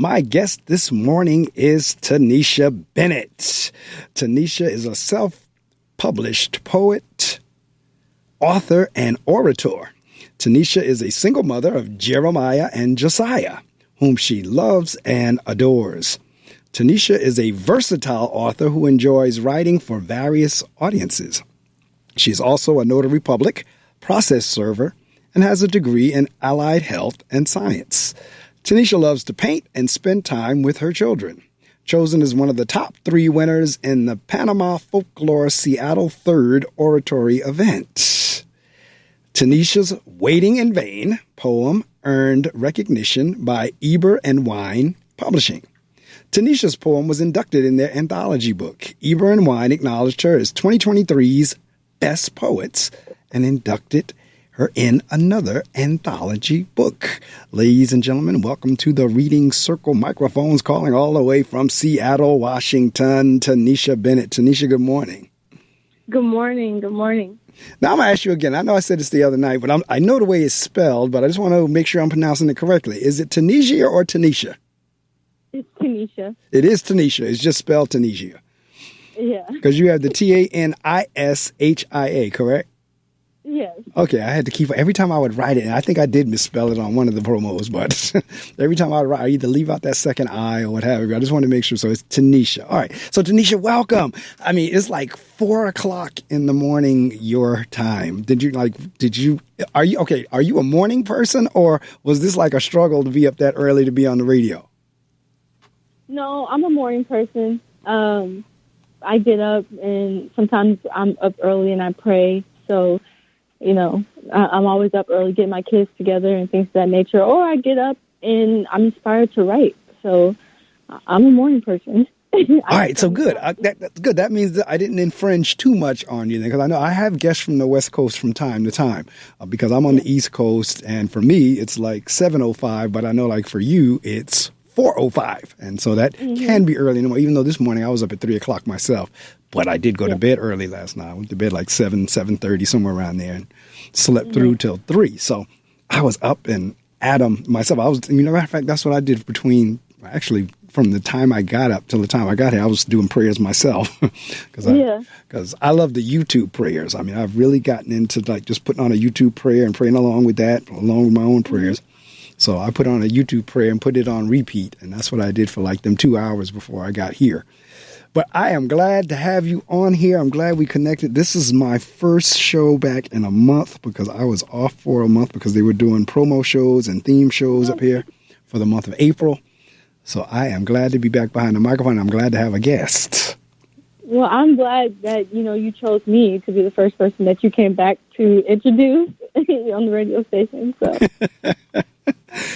My guest this morning is Tanishia Bennett. Tanishia is a self-published poet, author, and orator. Tanishia is a single mother of Jeremiah and Josiah, whom she loves and adores. Tanishia is a versatile author who enjoys writing for various audiences. She's also a Notary Public process server and has a degree in allied health and science. Tanishia loves to paint and spend time with her children. Chosen as one of the top 3 winners in the Panama Folklore Seattle 3rd Oratory event. Tanishia's Waiting in Vain poem earned recognition by Eber Wein Publishing. Tanishia's poem was inducted in their anthology book. Eber Wein acknowledged her as 2023's Best Poets and inducted her in another anthology book. Ladies and gentlemen, welcome to the Reading Circle. Microphones calling all the way from Seattle, Washington, Tanishia Bennett. Tanishia, good morning. Good morning. Good morning. Now I'm going to ask you again. I know I said this the other night, but I know the way it's spelled, but I just want to make sure I'm pronouncing it correctly. Is it Tanishia or Tanisha? It's Tanishia. It is Tanisha. It's just spelled Tanishia. Yeah. Because you have the Tanishia, correct? Yes. Okay, I had to keep every time I would write it, and I think I did misspell it on one of the promos, but every time I would write, I either leave out that second I or what have you. I just want to make sure. So it's Tanishia. All right. So Tanisha, welcome. I mean, it's like 4:00 in the morning your time. Are you a morning person, or was this like a struggle to be up that early to be on the radio? No, I'm a morning person. I get up, and sometimes I'm up early and I pray. So, I'm always up early, getting my kids together and things of that nature. Or I get up and I'm inspired to write. So I'm a morning person. All right, so good. That's good. That means that I didn't infringe too much on you, because I know I have guests from the West Coast from time to time, because I'm on the East Coast, and for me it's like 7:05, but I know like for you it's 4:05, and so that can be early in the morning. Even though this morning I was up at 3:00 myself, but I did go to bed early last night. I went to bed like 7:30, somewhere around there, and slept through till 3. So I was up, and Adam, myself, matter of fact, that's what I did from the time I got up till the time I got here. I was doing prayers myself because I love the YouTube prayers. I mean, I've really gotten into like just putting on a YouTube prayer and praying along with that, along with my own prayers. So I put on a YouTube prayer and put it on repeat, and that's what I did for like them 2 hours before I got here. But I am glad to have you on here. I'm glad we connected. This is my first show back in a month, because I was off for a month because they were doing promo shows and theme shows up here for the month of April. So I am glad to be back behind the microphone. I'm glad to have a guest. Well, I'm glad that, you chose me to be the first person that you came back to introduce on the radio station. So.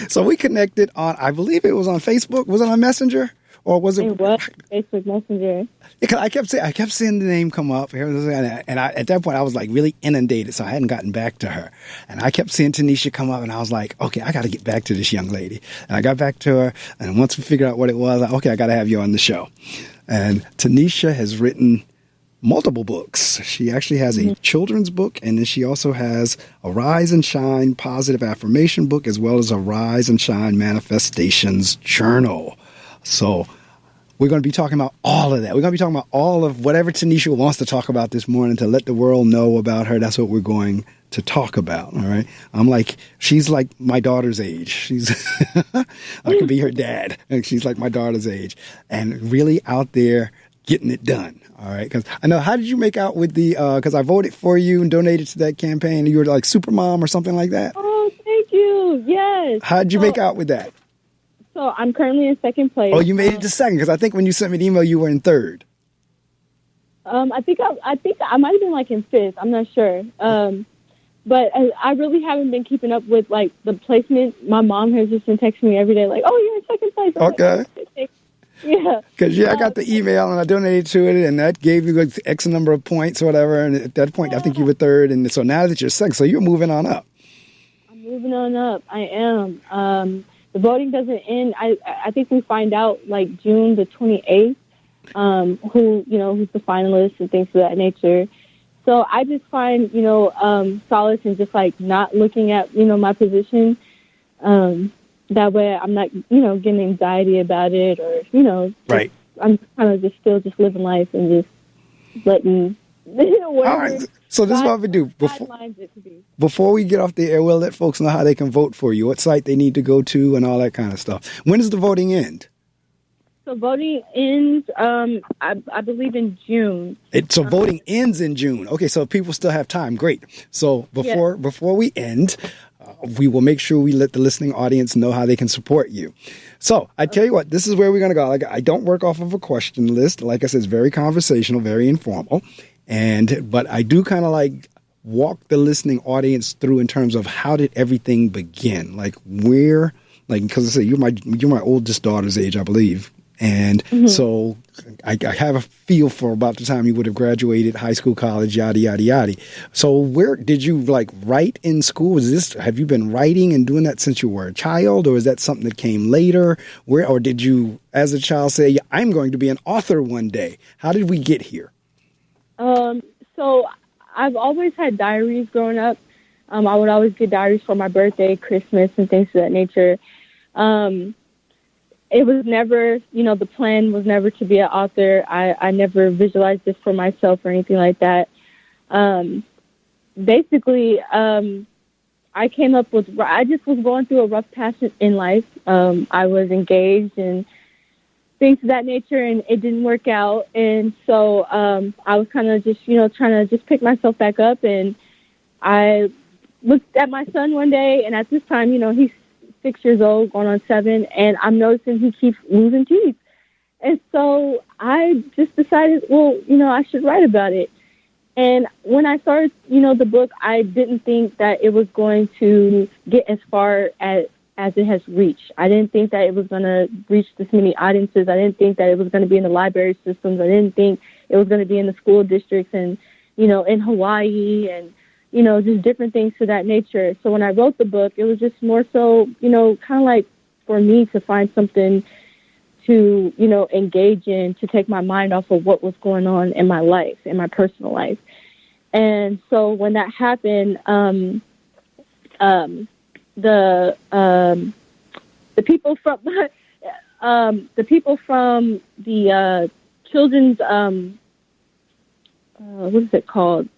So we connected on, I believe it was on Facebook. Was it on Messenger? Or was it? It was Facebook Messenger. Yeah, I kept seeing the name come up, and at that point I was like really inundated, so I hadn't gotten back to her. And I kept seeing Tanishia come up, and I was like, okay, I got to get back to this young lady. And I got back to her, and once we figured out what it was, I got to have you on the show. And Tanishia has written multiple books. She actually has a children's book, and then she also has a Rise and Shine positive affirmation book, as well as a Rise and Shine manifestations journal. So we're going to be talking about all of that. We're going to be talking about all of whatever Tanishia wants to talk about this morning, to let the world know about her. That's what we're going to talk about. All right. She's like my daughter's age. I could be her dad. And she's like my daughter's age, and really out there getting it done. All right. Because I know, how did you make out with because I voted for you and donated to that campaign. You were like super mom or something like that. Oh, thank you. Yes. How did you make out with that? So I'm currently in second place. Oh, you made it to second, because I think when you sent me the email, you were in third. I think I might have been like in fifth. I'm not sure. But I really haven't been keeping up with like the placement. My mom has just been texting me every day, like, "Oh, you're in second place." Okay. Like, yeah. Because I got the email and I donated to it, and that gave you like X number of points or whatever. And at that point, I think you were third, and so now that you're second, so you're moving on up. I'm moving on up. I am. The voting doesn't end. I think we find out like June the 28th, who's the finalists and things of that nature. So I just find, solace in just like not looking at, my position, that way I'm not, getting anxiety about it, or, Right. I'm kind of just still just living life and just letting, All right. So this is what we do. Before we get off the air, we'll let folks know how they can vote for you, what site they need to go to, and all that kind of stuff. When does the voting end? So voting ends, I believe, in June. So voting ends in June. Okay, so people still have time. Great. So before we end, we will make sure we let the listening audience know how they can support you. So I tell you what, this is where we're going to go. Like, I don't work off of a question list. Like I said, it's very conversational, very informal. But I do kind of like walk the listening audience through in terms of how did everything begin? Like where, like, because I say you're my oldest daughter's age, I believe. And so I have a feel for about the time you would have graduated high school, college, yada, yada, yada. So where did you like write in school? Have you been writing and doing that since you were a child, or is that something that came later? Or did you, as a child, say, I'm going to be an author one day? How did we get here? So I've always had diaries growing up. I would always get diaries for my birthday, Christmas, and things of that nature. It was never, the plan was never to be an author. I never visualized this for myself or anything like that. Basically, I came up with, I just was going through a rough patch in life. I was engaged and things of that nature, and it didn't work out. And so I was kind of just, trying to just pick myself back up. And I looked at my son one day, and at this time, he's 6 years old, going on 7, and I'm noticing he keeps losing teeth. And so I just decided, well, I should write about it. And when I started, the book, I didn't think that it was going to get as far as it has reached. I didn't think that it was going to reach this many audiences. I didn't think that it was going to be in the library systems. I didn't think it was going to be in the school districts and, in Hawaii and, just different things to that nature. So when I wrote the book, it was just more so, kind of like for me to find something to, engage in, to take my mind off of what was going on in my life, in my personal life. And so when that happened, the people from the children's what is it called?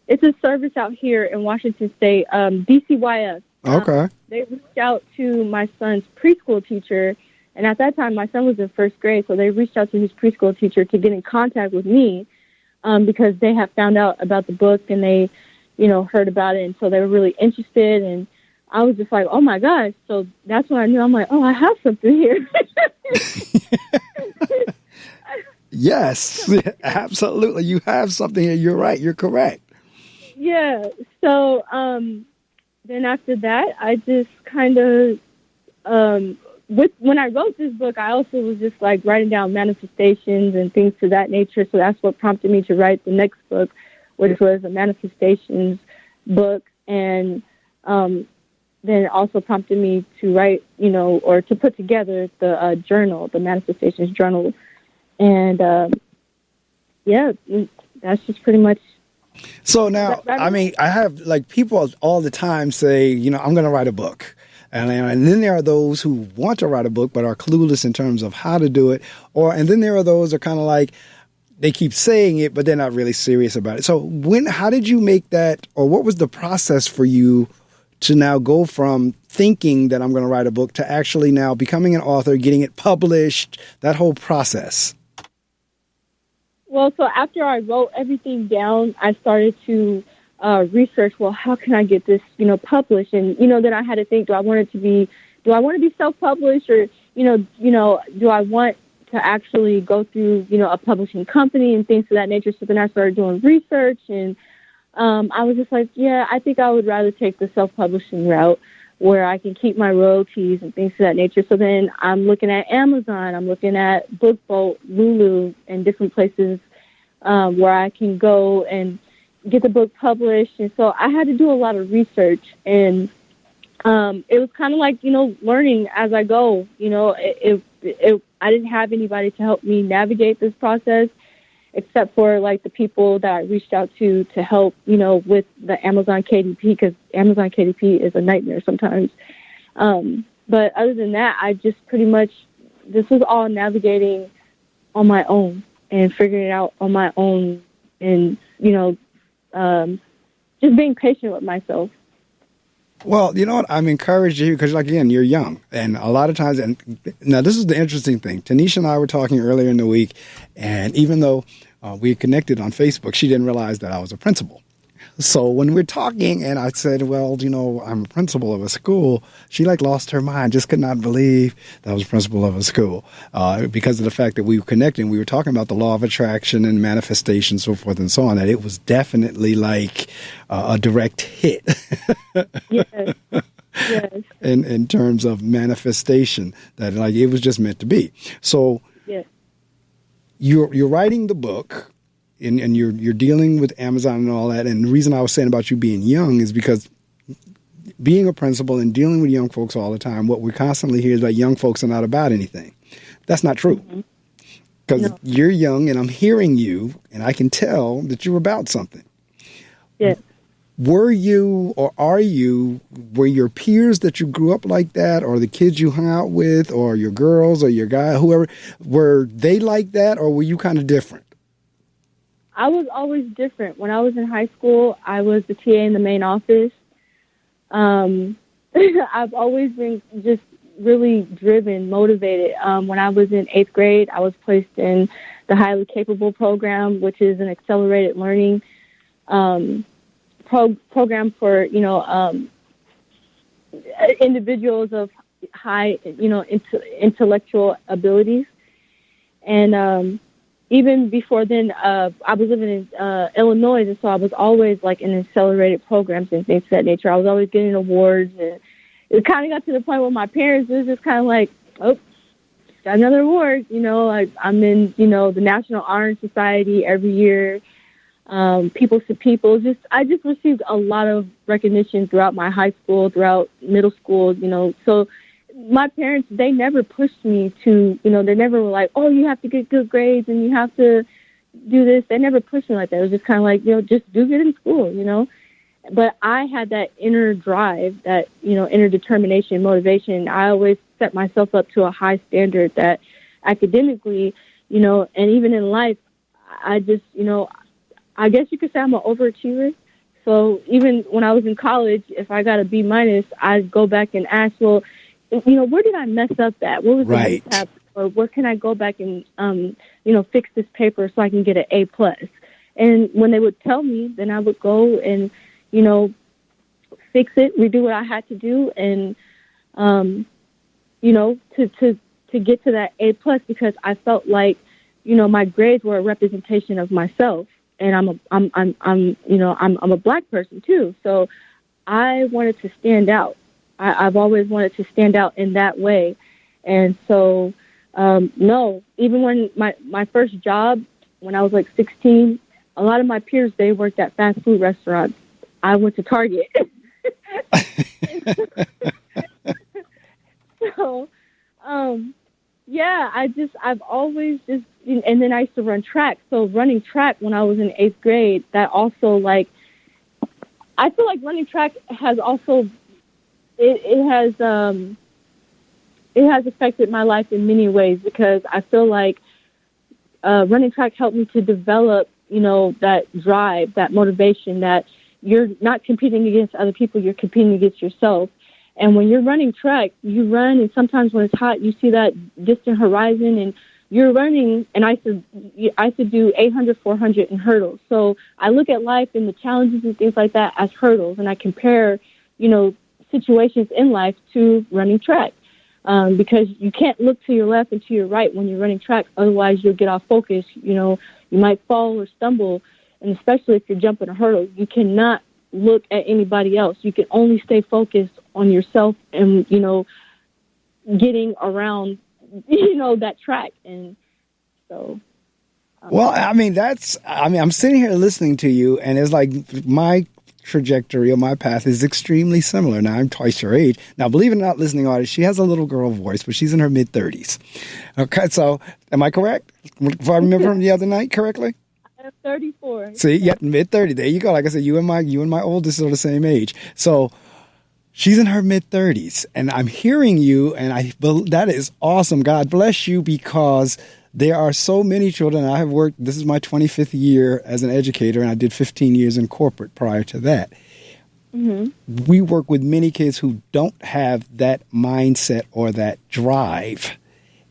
It's a service out here in Washington State, DCYS. Okay. They reached out to my son's preschool teacher, and at that time my son was in first grade, so they reached out to his preschool teacher to get in contact with me because they had found out about the book and they, heard about it, and so they were really interested, and I was just like, oh my gosh. So that's when I knew, I'm like, oh, I have something here. Yes, absolutely. You have something here. You're right. You're correct. Yeah. So then after that, I just kind of, when I wrote this book, I also was just like writing down manifestations and things to that nature. So that's what prompted me to write the next book, which was a manifestations book. And then it also prompted me to write, or to put together the journal, the manifestations journal. And, that's just pretty much. So now, I mean, I have like people all the time say, I'm going to write a book. And then there are those who want to write a book, but are clueless in terms of how to do it. And then there are those that are kind of like, they keep saying it, but they're not really serious about it. So how did you make that, or what was the process for you to now go from thinking that I'm going to write a book to actually now becoming an author, getting it published, that whole process? Well, so after I wrote everything down, I started to research, well, how can I get this, published? And, then I had to think, do I want to be self-published, or, do I want to actually go through, a publishing company and things of that nature? So then I started doing research, and I was just like, yeah, I think I would rather take the self-publishing route where I can keep my royalties and things of that nature. So then I'm looking at Amazon, I'm looking at BookBoat, Lulu, and different places where I can go and get the book published. And so I had to do a lot of research, and it was kind of like, learning as I go. I didn't have anybody to help me navigate this process. except for like the people that I reached out to help, with the Amazon KDP, because Amazon KDP is a nightmare sometimes. But other than that, I just pretty much, this was all navigating on my own and figuring it out on my own, and, just being patient with myself. Well, you know what? I'm encouraged you because, again, you're young. And a lot of times, and now this is the interesting thing. Tanisha and I were talking earlier in the week, and even though we connected on Facebook, she didn't realize that I was a principal. So when we're talking and I said, well, I'm a principal of a school, she lost her mind, just could not believe that I was a principal of a school because of the fact that we were connecting. We were talking about the law of attraction and manifestation, so forth and so on, that it was definitely like a direct hit. Yes. Yes. In terms of manifestation, that it was just meant to be. So yes. You're writing the book. And you're dealing with Amazon and all that. And the reason I was saying about you being young is because being a principal and dealing with young folks all the time, what we constantly hear is that young folks are not about anything. That's not true. Because you're young and I'm hearing you and I can tell that you're about something. Yeah. Were you or were your peers that you grew up like that, or the kids you hung out with, or your girls or your guy, whoever, were they like that, or were you kind of different? I was always different. When I was in high school, I was the TA in the main office. I've always been just really driven, motivated. When I was in 8th grade, I was placed in the Highly Capable program, which is an accelerated learning program for, individuals of high, intellectual abilities. And even before then, I was living in Illinois, and so I was always in accelerated programs and things of that nature. I was always getting awards, and it kind of got to the point where my parents was just kind of like, oh, got another award. I'm in, the National Honor Society every year. Peoples to People. I just received a lot of recognition throughout my high school, throughout middle school, so my parents, they never pushed me to, they never were like, oh, you have to get good grades and you have to do this. They never pushed me like that. It was just kind of like, just do good in school, But I had that inner drive, that, inner determination, motivation. I always set myself up to a high standard that academically, and even in life, I just, I guess you could say I'm an overachiever. So even when I was in college, if I got a B-, I'd go back and ask, well, where did I mess up at? What was the mishap? Or where can I go back and, fix this paper so I can get an A+? And when they would tell me, then I would go and, fix it, redo what I had to do, and, to get to that A+, because I felt like, my grades were a representation of myself, and I'm a Black person too, so I wanted to stand out. I've always wanted to stand out in that way. And so, no, even when my first job, when I was 16, a lot of my peers, they worked at fast food restaurants. I went to Target. So, yeah, I've always just, and then I used to run track. So running track when I was in 8th grade, that also I feel like running track has also, it has affected my life in many ways, because I feel like running track helped me to develop, that drive, that motivation, that you're not competing against other people, you're competing against yourself. And when you're running track, you run, and sometimes when it's hot, you see that distant horizon, and you're running. And I used to do 800, 400 and hurdles. So I look at life and the challenges and things like that as hurdles, and I compare, situations in life to running track, because you can't look to your left and to your right when you're running track. Otherwise, you'll get off focus. You might fall or stumble, and especially if you're jumping a hurdle, you cannot look at anybody else. You can only stay focused on yourself and, getting around, that track. And so. Well, I'm sitting here listening to you, and it's like my trajectory or my path is extremely similar. Now, I'm twice your age. Now, believe it or not, listening audience, she has a little girl voice, but she's in her mid-30s. Okay, so am I correct? If I remember from the other night correctly? 34. See, yeah, mid-30. There you go. Like I said, you and my oldest are the same age. So she's in her mid-30s, and I'm hearing you, and that is awesome. God bless you, because there are so many children. I have worked, this is my 25th year as an educator, and I did 15 years in corporate prior to that. Mm-hmm. We work with many kids who don't have that mindset or that drive.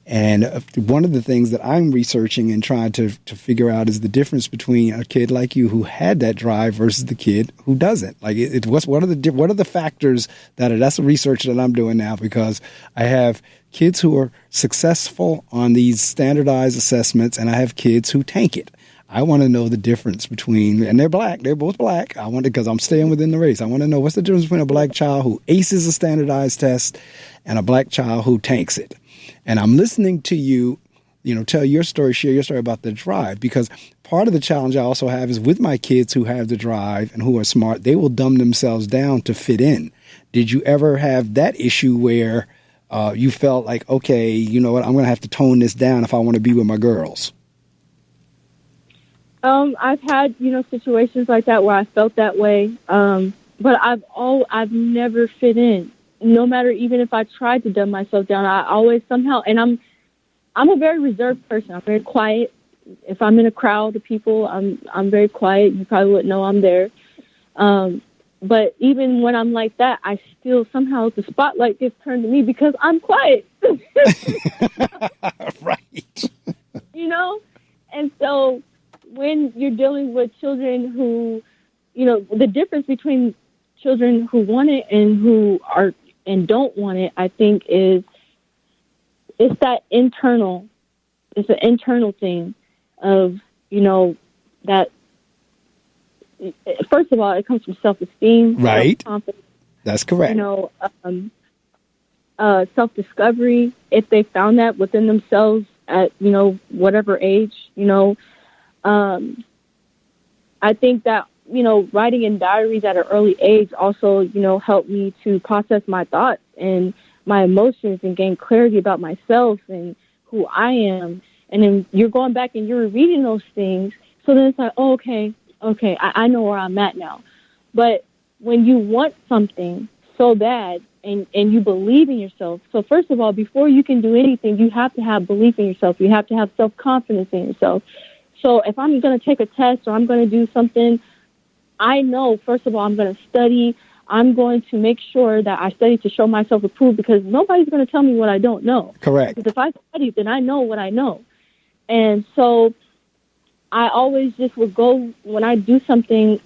And one of the things that I'm researching and trying to figure out is the difference between a kid like you who had that drive versus the kid who doesn't. Like, what are the factors that's the research that I'm doing now, because I have kids who are successful on these standardized assessments, and I have kids who tank it. I want to know the difference between, and they're both black. Because I'm staying within the race. I want to know what's the difference between a black child who aces a standardized test and a black child who tanks it. And I'm listening to you, tell your story, share your story about the drive, because part of the challenge I also have is with my kids who have the drive and who are smart, they will dumb themselves down to fit in. Did you ever have that issue where you felt like, okay, you know what, I'm going to have to tone this down if I want to be with my girls? I've had, situations like that where I felt that way. But I've never fit in. No matter, even if I tried to dumb myself down, I always somehow, and I'm a very reserved person. I'm very quiet. If I'm in a crowd of people, I'm very quiet. You probably wouldn't know I'm there. But even when I'm like that, I still somehow the spotlight gets turned to me because I'm quiet. Right. And so when you're dealing with children who, the difference between children who want it and who are and don't want it, I think it's an internal thing of, that first of all, it comes from self-esteem, right? Self-confidence. That's correct. Self-discovery, if they found that within themselves at, whatever age, I think that, writing in diaries at an early age also, helped me to process my thoughts and my emotions and gain clarity about myself and who I am. And then you're going back and you're reading those things. So then it's like, oh, okay, I know where I'm at now. But when you want something so bad and you believe in yourself, so first of all, before you can do anything, you have to have belief in yourself. You have to have self-confidence in yourself. So if I'm going to take a test or I'm going to do something, I know, first of all, I'm going to study. I'm going to make sure that I study to show myself approved, because nobody's going to tell me what I don't know. Correct. Because if I study, then I know what I know. And so I always just would go, when I do something,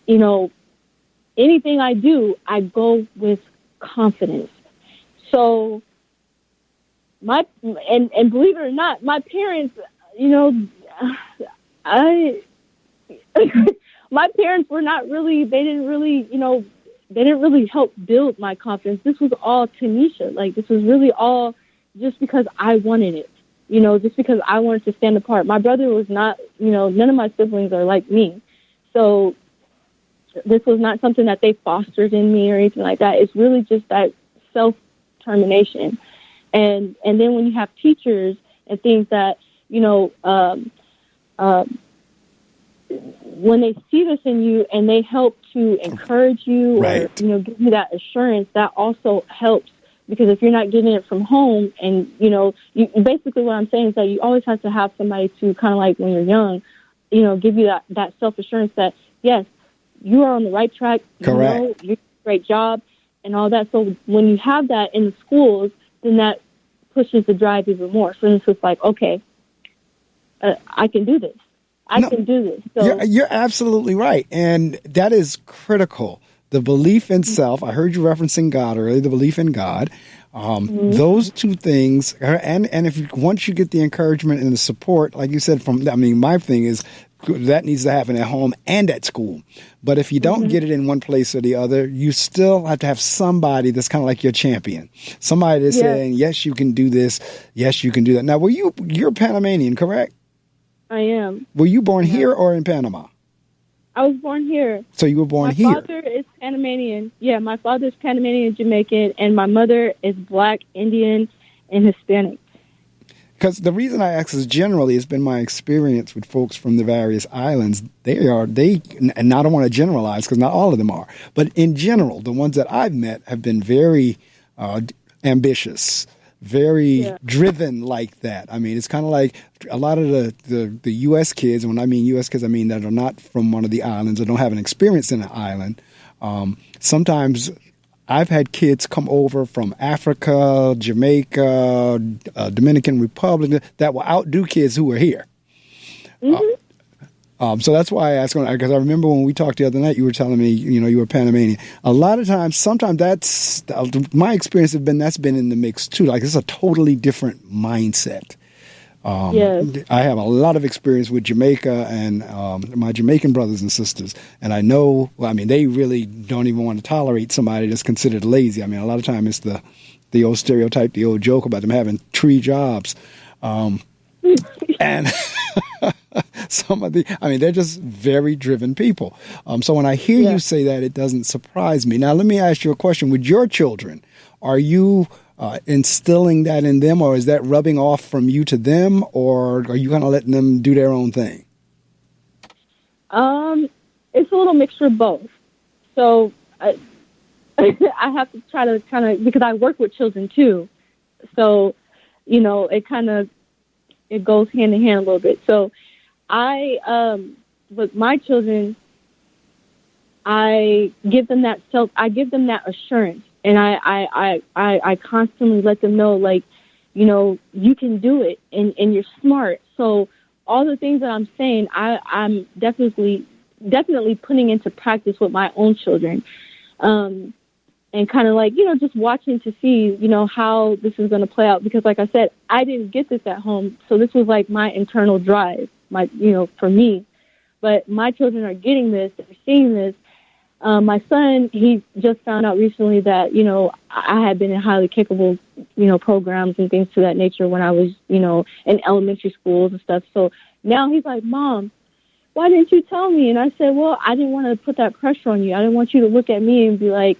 anything I do, I go with confidence. So and believe it or not, my parents, my parents were not really, they didn't really help build my confidence. This was all Tanishia. Like, this was really all just because I wanted it, just because I wanted to stand apart. My brother was not, none of my siblings are like me. So this was not something that they fostered in me or anything like that. It's really just that self-determination. And then when you have teachers and things that, when they see this in you and they help to encourage you, right, or, give you that assurance, that also helps. Because if you're not getting it from home and, basically what I'm saying is that you always have to have somebody to kind of like when you're young, give you that self-assurance that, yes, you are on the right track. Correct. You do a great job and all that. So when you have that in the schools, then that pushes the drive even more. So it's just like, okay, I can do this. I can do this. So you're absolutely right. And that is critical. The belief in self. I heard you referencing God earlier, the belief in God. Those two things. And once you get the encouragement and the support, like you said, my thing is that needs to happen at home and at school. But if you don't get it in one place or the other, you still have to have somebody that's kind of like your champion. Somebody that's saying, yes, you can do this. Yes, you can do that. Now, you're Panamanian, correct? I am. Were you born here or in Panama? I was born here. So you were born here? My father is Panamanian. Yeah, my father's Panamanian Jamaican, and my mother is Black, Indian, and Hispanic. Because the reason I ask is generally it's been my experience with folks from the various islands. And I don't want to generalize because not all of them are, but in general, the ones that I've met have been very ambitious, very driven like that. I mean, it's kind of like a lot of the U.S. kids. And when I mean U.S. kids, I mean that are not from one of the islands or don't have an experience in an island. Sometimes I've had kids come over from Africa, Jamaica, Dominican Republic that will outdo kids who were here. Mm-hmm. So that's why I asked, because I remember when we talked the other night, you were telling me, you were Panamanian. A lot of times, sometimes that's my experience that's been in the mix too. Like it's a totally different mindset. Yes. I have a lot of experience with Jamaica and my Jamaican brothers and sisters. And I know, they really don't even want to tolerate somebody that's considered lazy. I mean, a lot of time it's the old stereotype, the old joke about them having 3 jobs. And they're just very driven people. So when I hear you say that, it doesn't surprise me. Now, let me ask you a question. With your children, are you instilling that in them, or is that rubbing off from you to them, or are you kind of letting them do their own thing? It's a little mixture of both. So I have to try to kind of, because I work with children too. So, it goes hand in hand a little bit. So with my children, I give them that assurance. And I constantly let them know, like, you can do it and you're smart. So all the things that I'm saying, I'm definitely putting into practice with my own children. And kind of like, just watching to see, how this is going to play out. Because like I said, I didn't get this at home. So this was like my internal drive, for me. But my children are getting this, they're seeing this. My son, he just found out recently that, I had been in highly capable, programs and things to that nature when I was, in elementary schools and stuff. So now he's like, Mom, why didn't you tell me? And I said, well, I didn't want to put that pressure on you. I didn't want you to look at me and be like,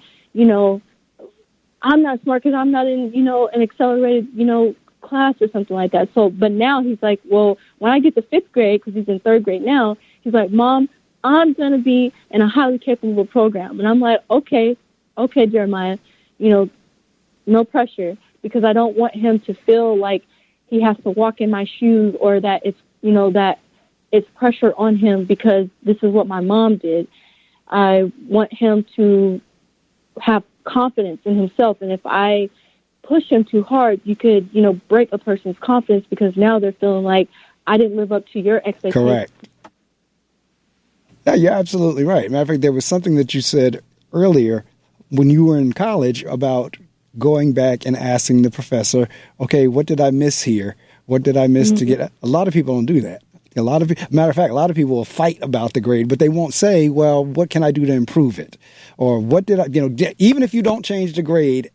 I'm not smart because I'm not in, an accelerated, class or something like that. So, but now he's like, well, when I get to 5th grade, because he's in 3rd grade now, he's like, Mom, I'm going to be in a highly capable program. And I'm like, okay, Jeremiah, no pressure, because I don't want him to feel like he has to walk in my shoes, or that it's, that it's pressure on him because this is what my mom did. I want him to have confidence in himself. And if I push him too hard, you could, break a person's confidence, because now they're feeling like I didn't live up to your expectations. Correct. Yeah, you're absolutely right. Matter of fact, there was something that you said earlier when you were in college about going back and asking the professor, okay, what did I miss here? What did I miss to get? A lot of people don't do that. Matter of fact, a lot of people will fight about the grade, but they won't say, well, what can I do to improve it? Or what did I, even if you don't change the grade,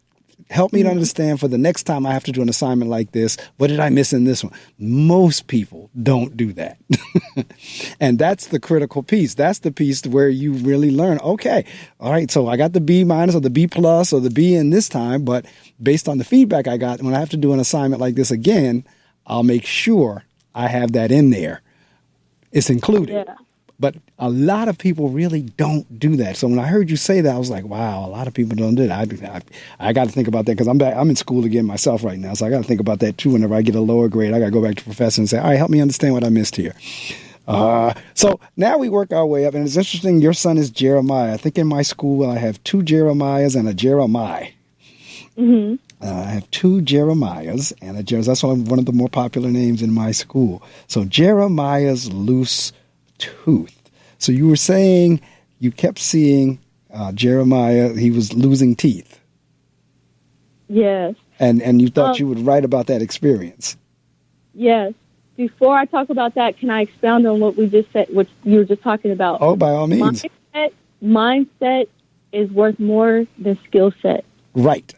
help me to understand for the next time I have to do an assignment like this, what did I miss in this one? Most people don't do that. And that's the critical piece. That's the piece where you really learn, okay, all right, so I got the B minus or the B plus or the B in this time, but based on the feedback I got, when I have to do an assignment like this again, I'll make sure I have that in there. It's included. Yeah. But a lot of people really don't do that. So when I heard you say that, I was like, wow, a lot of people don't do that. I got to think about that, because I'm in school again myself right now. So I got to think about that too. Whenever I get a lower grade, I got to go back to the professor and say, all right, help me understand what I missed here. So now we work our way up. And it's interesting, your son is Jeremiah. I think in my school I have 2 Jeremiahs and a Jeremiah. Mm-hmm. I have 2 Jeremiahs and a Jeremiah. That's one of the more popular names in my school. So Jeremiah's loose tooth. So you were saying you kept seeing Jeremiah, he was losing teeth. Yes. And you thought you would write about that experience. Yes. Before I talk about that, can I expound on what we just said, what you were just talking about? Oh, by all means. Mindset is worth more than skill set. Right.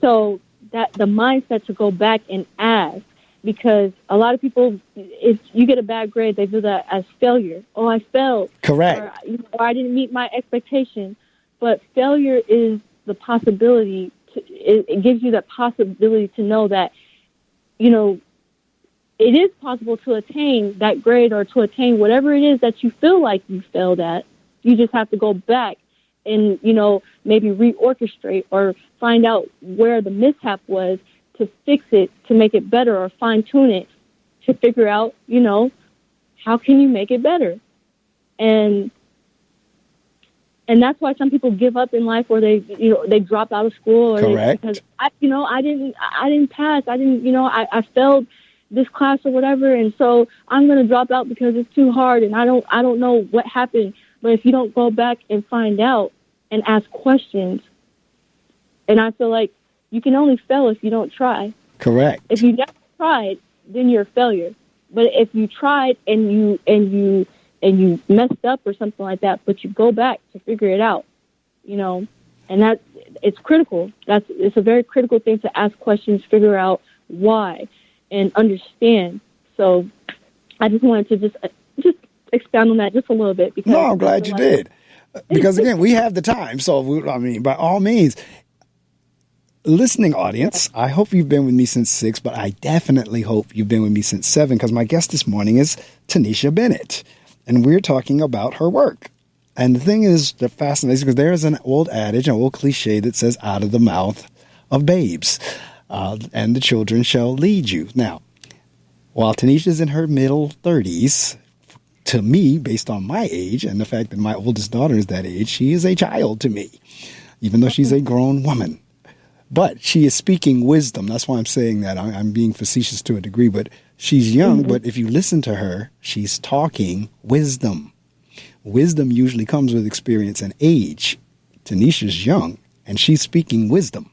So that the mindset to go back and ask, because a lot of people, if you get a bad grade, they do that as failure. Oh, I failed. Correct. Or I didn't meet my expectation. But failure is the possibility. It gives you that possibility to know that, it is possible to attain that grade or to attain whatever it is that you feel like you failed at. You just have to go back and, maybe reorchestrate or find out where the mishap was to fix it, to make it better, or fine tune it to figure out, how can you make it better? And that's why some people give up in life, or they drop out of school, or because I didn't pass. I failed this class or whatever, and so I'm going to drop out because it's too hard, and I don't know what happened. But if you don't go back and find out and ask questions, and I feel like you can only fail if you don't try. Correct. If you never tried, then you're a failure. But if you tried and you messed up or something like that, but you go back to figure it out, and it's critical. It's a very critical thing to ask questions, figure out why, and understand. So I just wanted to just expound on that just a little bit. Because no, I'm glad you did. Because, again, we have the time. So, by all means, listening audience, I hope you've been with me since 6, but I definitely hope you've been with me since 7, because my guest this morning is Tanishia Bennett, and we're talking about her work. And the thing is, the fascinating, because there is an old adage, an old cliche that says, out of the mouth of babes, and the children shall lead you. Now, while Tanisha's in her middle 30s, to me, based on my age and the fact that my oldest daughter is that age, she is a child to me, even though she's a grown woman. But she is speaking wisdom. That's why I'm saying that. I'm being facetious to a degree, but she's young. Mm-hmm. But if you listen to her, she's talking wisdom. Wisdom usually comes with experience and age. Tanisha's young, and she's speaking wisdom.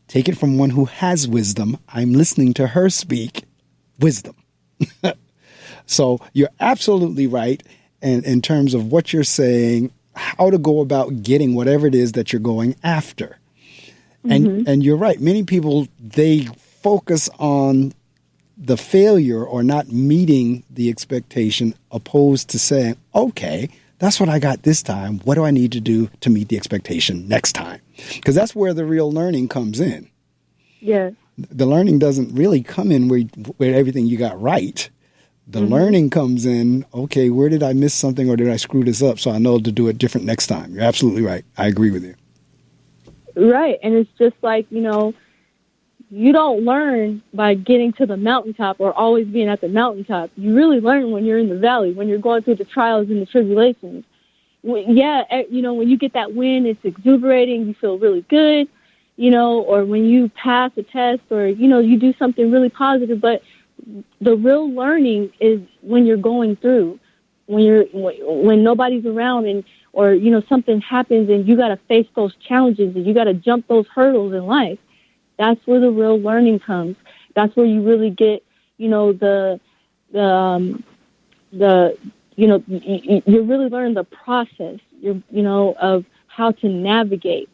Take it from one who has wisdom. I'm listening to her speak wisdom. So you're absolutely right in terms of what you're saying, how to go about getting whatever it is that you're going after. And you're right. Many people, they focus on the failure or not meeting the expectation, opposed to saying, okay, that's what I got this time. What do I need to do to meet the expectation next time? Because that's where the real learning comes in. Yeah. The learning doesn't really come in where everything you got right. The learning comes in, okay, where did I miss something, or did I screw this up, so I know to do it different next time? You're absolutely right. I agree with you. Right. And it's just like, you don't learn by getting to the mountaintop or always being at the mountaintop. You really learn when you're in the valley, when you're going through the trials and the tribulations. When you get that win, it's exuberating. You feel really good, or when you pass a test, or, you do something really positive. But the real learning is when you're going through, when nobody's around, or something happens and you got to face those challenges and you got to jump those hurdles in life. That's where the real learning comes. That's where you really get, you really learn the process, of how to navigate.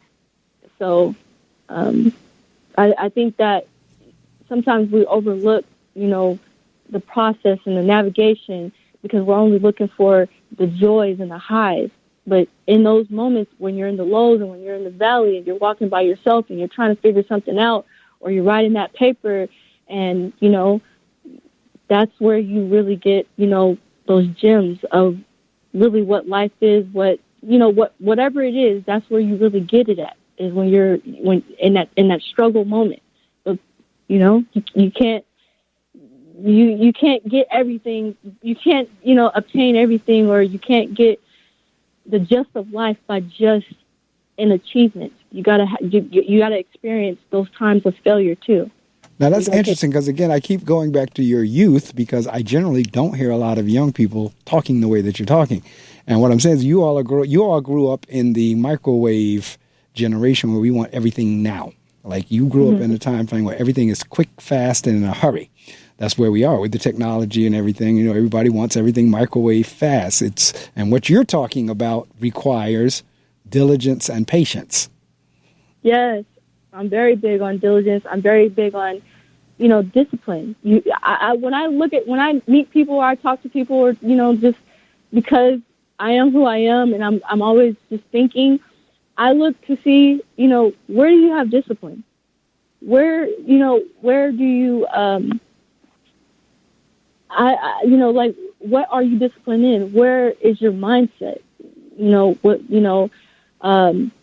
So, I think that sometimes we overlook, the process and the navigation because we're only looking for the joys and the highs. But in those moments when you're in the lows and when you're in the valley and you're walking by yourself and you're trying to figure something out, or you're writing that paper, and, that's where you really get, those gems of really what life is, whatever it is, that's where you really get it at, is when you're in that struggle moment. But, you can't get everything. You can't, obtain everything, or you can't get the gist of life by just an achievement. You gotta experience those times of failure too. Now that's interesting, because again, I keep going back to your youth, because I generally don't hear a lot of young people talking the way that you're talking. And what I'm saying is, you all grew up in the microwave generation where we want everything now. Like, you grew up in a time frame where everything is quick, fast, and in a hurry. That's where we are with the technology and everything. Everybody wants everything microwave fast. And what you're talking about requires diligence and patience. Yes, I'm very big on diligence. I'm very big on, discipline. When I meet people or I talk to people, or just because I am who I am, and I'm always just thinking, I look to see, where do you have discipline? Where do you like, what are you disciplined in? Where is your mindset?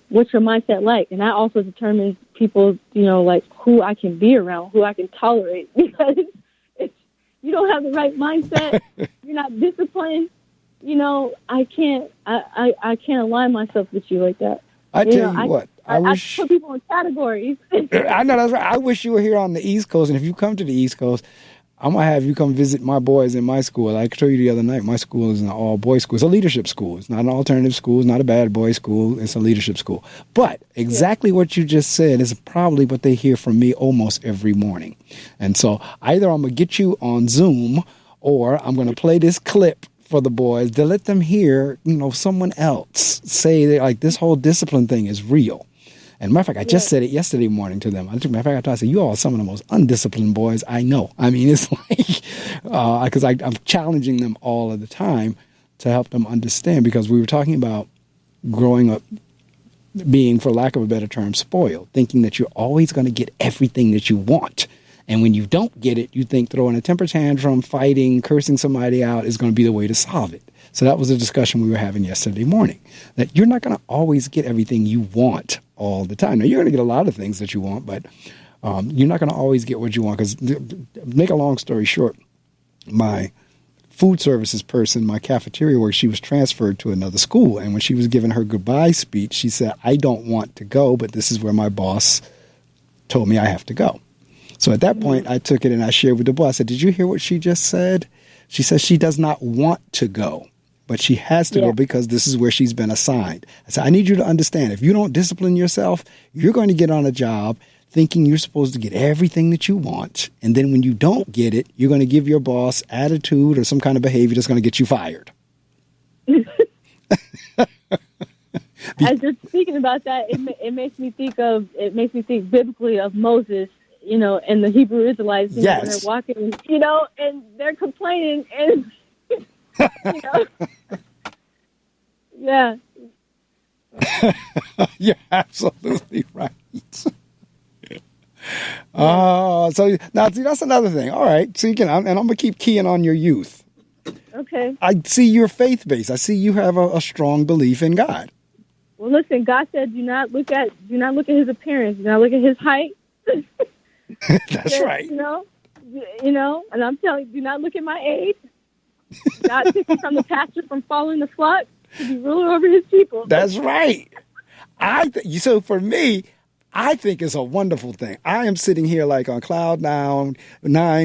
What's your mindset like? And that also determines people, like who I can be around, who I can tolerate. Because if you don't have the right mindset, you're not disciplined, I can't align myself with you like that. I tell you what, I wish... I put people in categories. I know, that's right. I wish you were here on the East Coast, and if you come to the East Coast, I'm going to have you come visit my boys in my school. Like I told you the other night, my school is an all-boys school. It's a leadership school. It's not an alternative school. It's not a bad boy school. It's a leadership school. But exactly what you just said is probably what they hear from me almost every morning. And so either I'm going to get you on Zoom, or I'm going to play this clip for the boys to let them hear, someone else say that, like, this whole discipline thing is real. And matter of fact, I just said it yesterday morning to them. Matter of fact, I said, you all are some of the most undisciplined boys I know. I mean, it's like, because I'm challenging them all of the time to help them understand, because we were talking about growing up being, for lack of a better term, spoiled, thinking that you're always going to get everything that you want. And when you don't get it, you think throwing a temper tantrum, fighting, cursing somebody out is going to be the way to solve it. So that was a discussion we were having yesterday morning, that you're not going to always get everything you want all the time. Now, you're going to get a lot of things that you want, but you're not going to always get what you want. Because, make a long story short, my food services person, my cafeteria work, she was transferred to another school. And when she was giving her goodbye speech, she said, I don't want to go, but this is where my boss told me I have to go. So at that point, I took it and I shared with the boss. I said, did you hear what she just said? She says she does not want to go, but she has to go because this is where she's been assigned. I said, I need you to understand, if you don't discipline yourself, you're going to get on a job thinking you're supposed to get everything that you want. And then when you don't get it, you're going to give your boss attitude or some kind of behavior that's going to get you fired. As you're speaking about that, it makes me think biblically of Moses, and the Hebrew Israelites, when they're walking, and they're complaining, and, yeah. You're absolutely right. So now, see, that's another thing. All right. So and I'm going to keep keying on your youth. Okay. I see you're faith-based. I see you have a strong belief in God. Well, listen, God said, do not look at his appearance. Do not look at his height. That's right. And I'm telling you, do not look at my age. God took me from the pasture, from following the flock, to be ruler over his people. That's right. So for me, I think it's a wonderful thing. I am sitting here like on cloud nine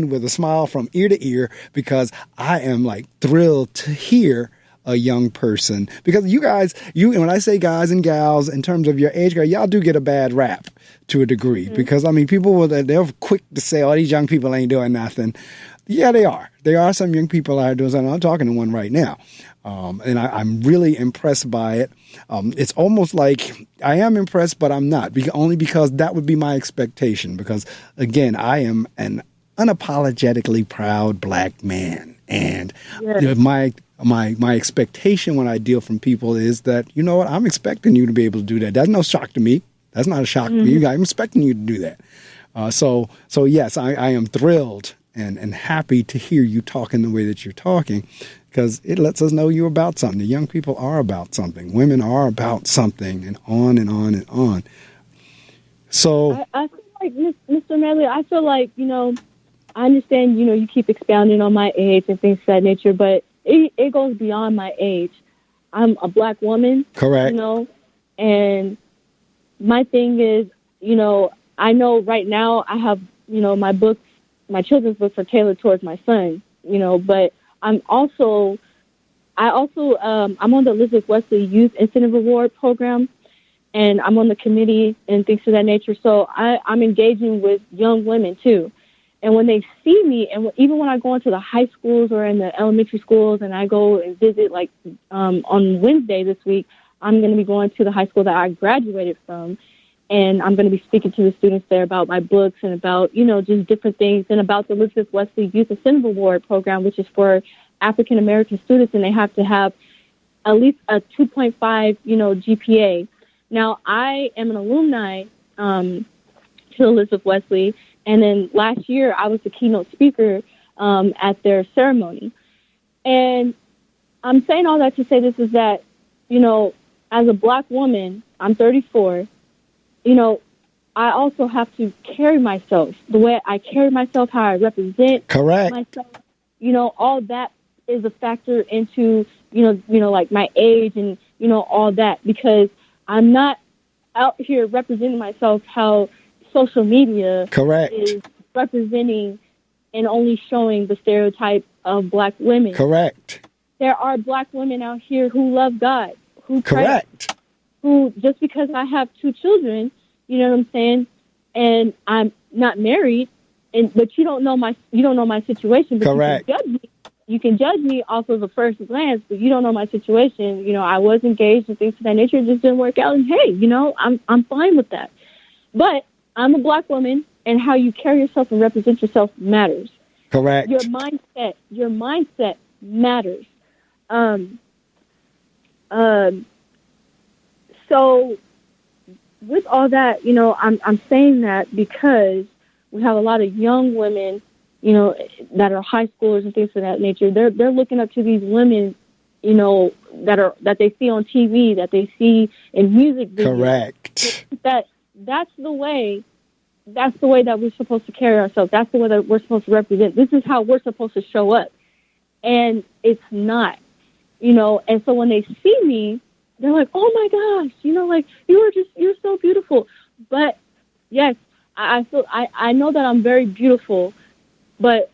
with a smile from ear to ear, because I am like thrilled to hear a young person, because you guys, when I say guys and gals in terms of your age, y'all do get a bad rap to a degree, because I mean, people they're quick to say, "Oh, these young people ain't doing nothing." Yeah, they are. There are some young people out there doing something. I'm talking to one right now, and I'm really impressed by it. It's almost like I am impressed, but I'm not, only because that would be my expectation. Because again, I am an unapologetically proud black man, and my expectation when I deal from people is that, you know what, I'm expecting you to be able to do that. That's no shock to me. That's not a shock to me. I'm expecting you to do that. So yes, I am thrilled and happy to hear you talking the way that you're talking, because it lets us know you're about something. The young people are about something. Women are about something, and on and on and on. So I feel like, Mr. Medley, I feel like, I understand, you keep expounding on my age and things of that nature, but it goes beyond my age. I'm a black woman. Correct. And my thing is, I know right now I have, my books, my children's books are tailored towards my son, but I'm on the Elizabeth Wesley Youth Incentive Award program, and I'm on the committee and things of that nature. So I'm engaging with young women too. And when they see me, and even when I go into the high schools or in the elementary schools, and I go and visit, like on Wednesday this week, I'm going to be going to the high school that I graduated from, and I'm going to be speaking to the students there about my books and about, just different things, and about the Elizabeth Wesley Youth Incentive Award program, which is for African-American students, and they have to have at least a 2.5, GPA. Now, I am an alumni to Elizabeth Wesley, and then last year I was the keynote speaker at their ceremony. And I'm saying all that to say this is that, you know, as a Black woman, I'm 34, you know, I also have to carry myself the way I carry myself, how I represent myself. You know, all that is a factor into, you know, like my age and, you know, all that, because I'm not out here representing myself how social media is representing and only showing the stereotype of Black women. Correct. There are Black women out here who love God, who pray, who, just because I have 2 children, you know what I'm saying, and I'm not married, but you don't know my situation. But you can judge me off of a first glance, but you don't know my situation. You know, I was engaged and things of that nature. It just didn't work out. And hey, you know, I'm fine with that. But I'm a Black woman, and how you carry yourself and represent yourself matters. Correct. Your mindset matters. So with all that, you know, I'm saying that because we have a lot of young women, you know, that are high schoolers and things of that nature. They're looking up to these women, you know, that they see on TV, that they see in music videos. Correct. That's the way that we're supposed to carry ourselves. That's the way that we're supposed to represent. This is how we're supposed to show up. And it's not, you know. And so when they see me, they're like, oh my gosh, you know, like, you're so beautiful. But yes, I know that I'm very beautiful, but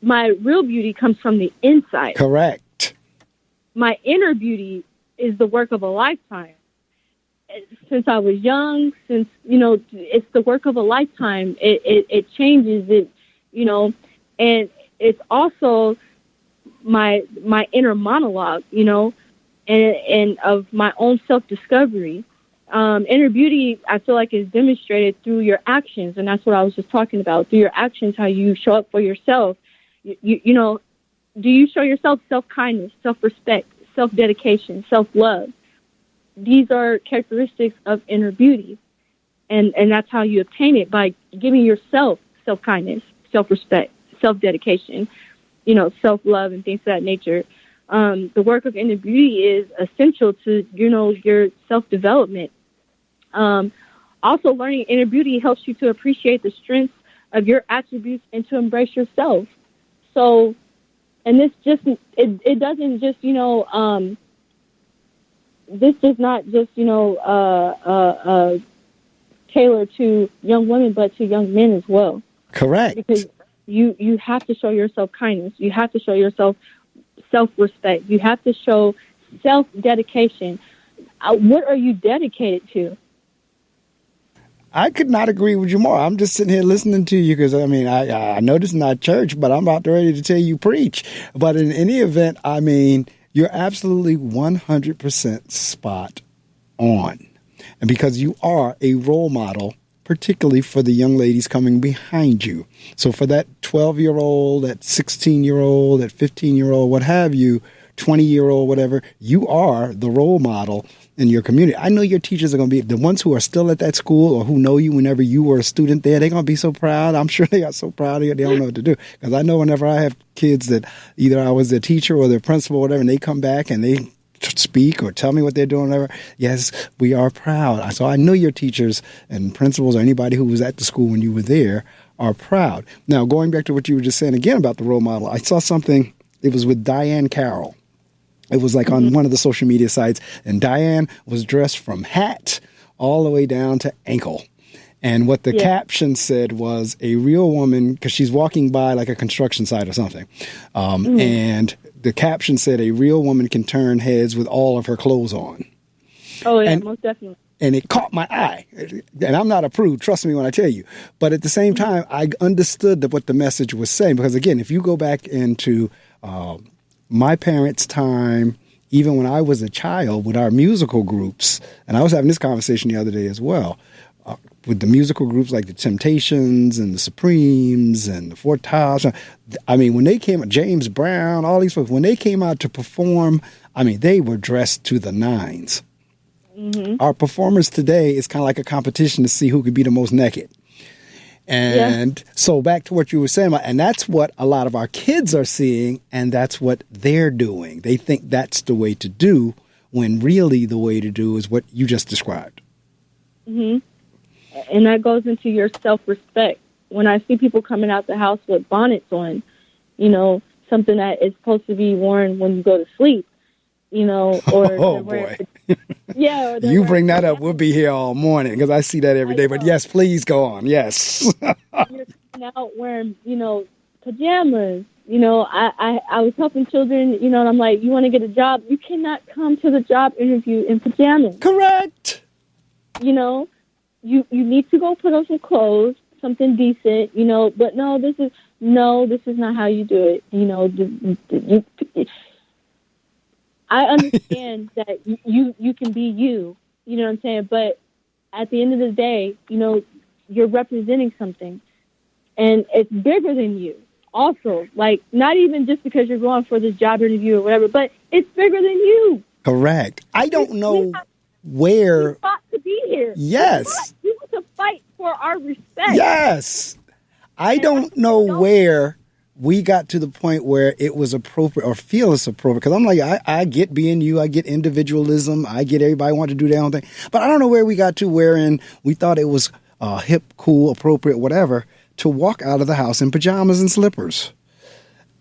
my real beauty comes from the inside. Correct. My inner beauty is the work of a lifetime. Since I was young, you know, it's the work of a lifetime. It changes it, you know, and it's also my inner monologue, you know, and of my own self-discovery. Inner beauty, I feel like, is demonstrated through your actions, and that's what I was just talking about. Through your actions, how you show up for yourself. You know, do you show yourself self-kindness, self-respect, self-dedication, self-love? These are characteristics of inner beauty, and that's how you obtain it, by giving yourself self-kindness, self-respect, self-dedication, you know, self-love, and things of that nature. The work of inner beauty is essential to, you know, your self-development. Also, learning inner beauty helps you to appreciate the strengths of your attributes and to embrace yourself. So, and this just, it doesn't just, you know, this does not just, you know, tailor to young women, but to young men as well. Correct. Because you have to show yourself kindness. You have to show yourself self-respect. You have to show self-dedication. What are you dedicated to? I could not agree with you more. I'm just sitting here listening to you because, I mean, I know this is not church, but I'm about ready to tell you preach. But in any event, I mean, you're absolutely 100% spot on. And because you are a role model, particularly for the young ladies coming behind you. So for that 12-year-old, that 16-year-old, that 15-year-old, what have you, 20-year-old, whatever, you are the role model in your community. I know your teachers are going to be, the ones who are still at that school or who know you whenever you were a student there, they're going to be so proud. I'm sure they are so proud of you, they don't know what to do. Because I know whenever I have kids that either I was their teacher or their principal or whatever, and they come back and they speak or tell me what they're doing, whatever, yes, we are proud. So I know your teachers and principals or anybody who was at the school when you were there are proud. Now, going back to what you were just saying again about the role model, I saw something, it was with Diane Carroll. It was like on one of the social media sites, and Diane was dressed from hat all the way down to ankle. And what the caption said was, a real woman, because she's walking by like a construction site or something. And the caption said, a real woman can turn heads with all of her clothes on. Oh, yeah, most definitely. And it caught my eye. And I'm not a prude, trust me when I tell you. But at the same time, I understood what the message was saying. Because, again, if you go back into my parents' time, even when I was a child with our musical groups, and I was having this conversation the other day as well, with the musical groups like the Temptations and the Supremes and the Four Tops. I mean, when they came, James Brown, all these folks, when they came out to perform, I mean, they were dressed to the nines. Our performers today is kind of like a competition to see who could be the most naked. And so back to what you were saying about, and that's what a lot of our kids are seeing, and that's what they're doing. They think that's the way to do, when really the way to do is what you just described. Mm-hmm. And that goes into your self-respect. When I see people coming out the house with bonnets on, something that is supposed to be worn when you go to sleep, or oh boy. Yeah. You bring that up, we'll be here all morning, because I see that every day. But yes, please go on. Yes. You're coming out wearing, pajamas. I was helping children, and I'm like, you want to get a job? You cannot come to the job interview in pajamas. Correct. You need to go put on some clothes, something decent, but no, this is not how you do it. I understand that you can be you know what I'm saying? But at the end of the day, you're representing something, and it's bigger than you. Also, like, not even just because you're going for this job interview or whatever, but it's bigger than you. Correct. I don't know where. We fought to be here. Yes. We want to fight for our respect. Yes. I don't know where we got to the point where it was appropriate or feel it's appropriate. Because I'm like, I get being you. I get individualism. I get everybody want to do their own thing. But I don't know where we got to wherein we thought it was hip, cool, appropriate, whatever, to walk out of the house in pajamas and slippers.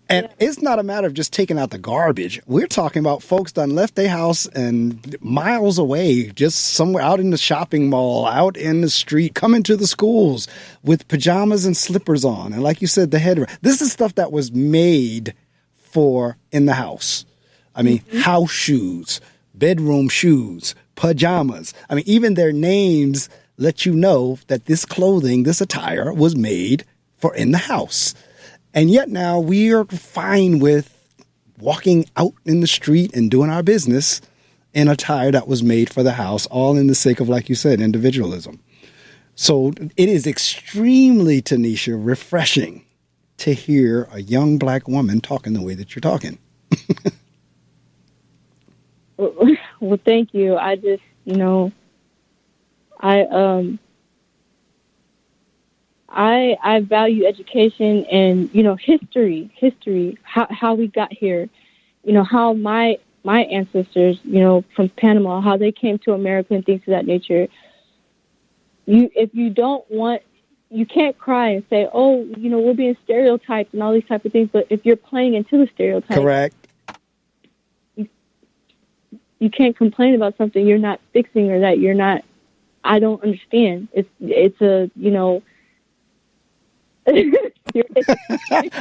And it's not a matter of just taking out the garbage. We're talking about folks done left their house and miles away, just somewhere out in the shopping mall, out in the street, coming to the schools with pajamas and slippers on. And like you said, the headrest. This is stuff that was made for in the house. I mean, house shoes, bedroom shoes, pajamas. I mean, even their names let you know that this clothing, this attire was made for in the house. And yet now we are fine with walking out in the street and doing our business in attire that was made for the house, all in the sake of, like you said, individualism. So it is extremely, Tanishia, refreshing to hear a young black woman talking the way that you're talking. Well, thank you. I just, I value education and, history, how we got here, how my ancestors, from Panama, how they came to America and things of that nature. If you don't want, you can't cry and say, oh, we're being stereotyped and all these type of things. But if you're playing into the stereotype, correct, you can't complain about something you're not fixing or that you're not. I don't understand. It's a,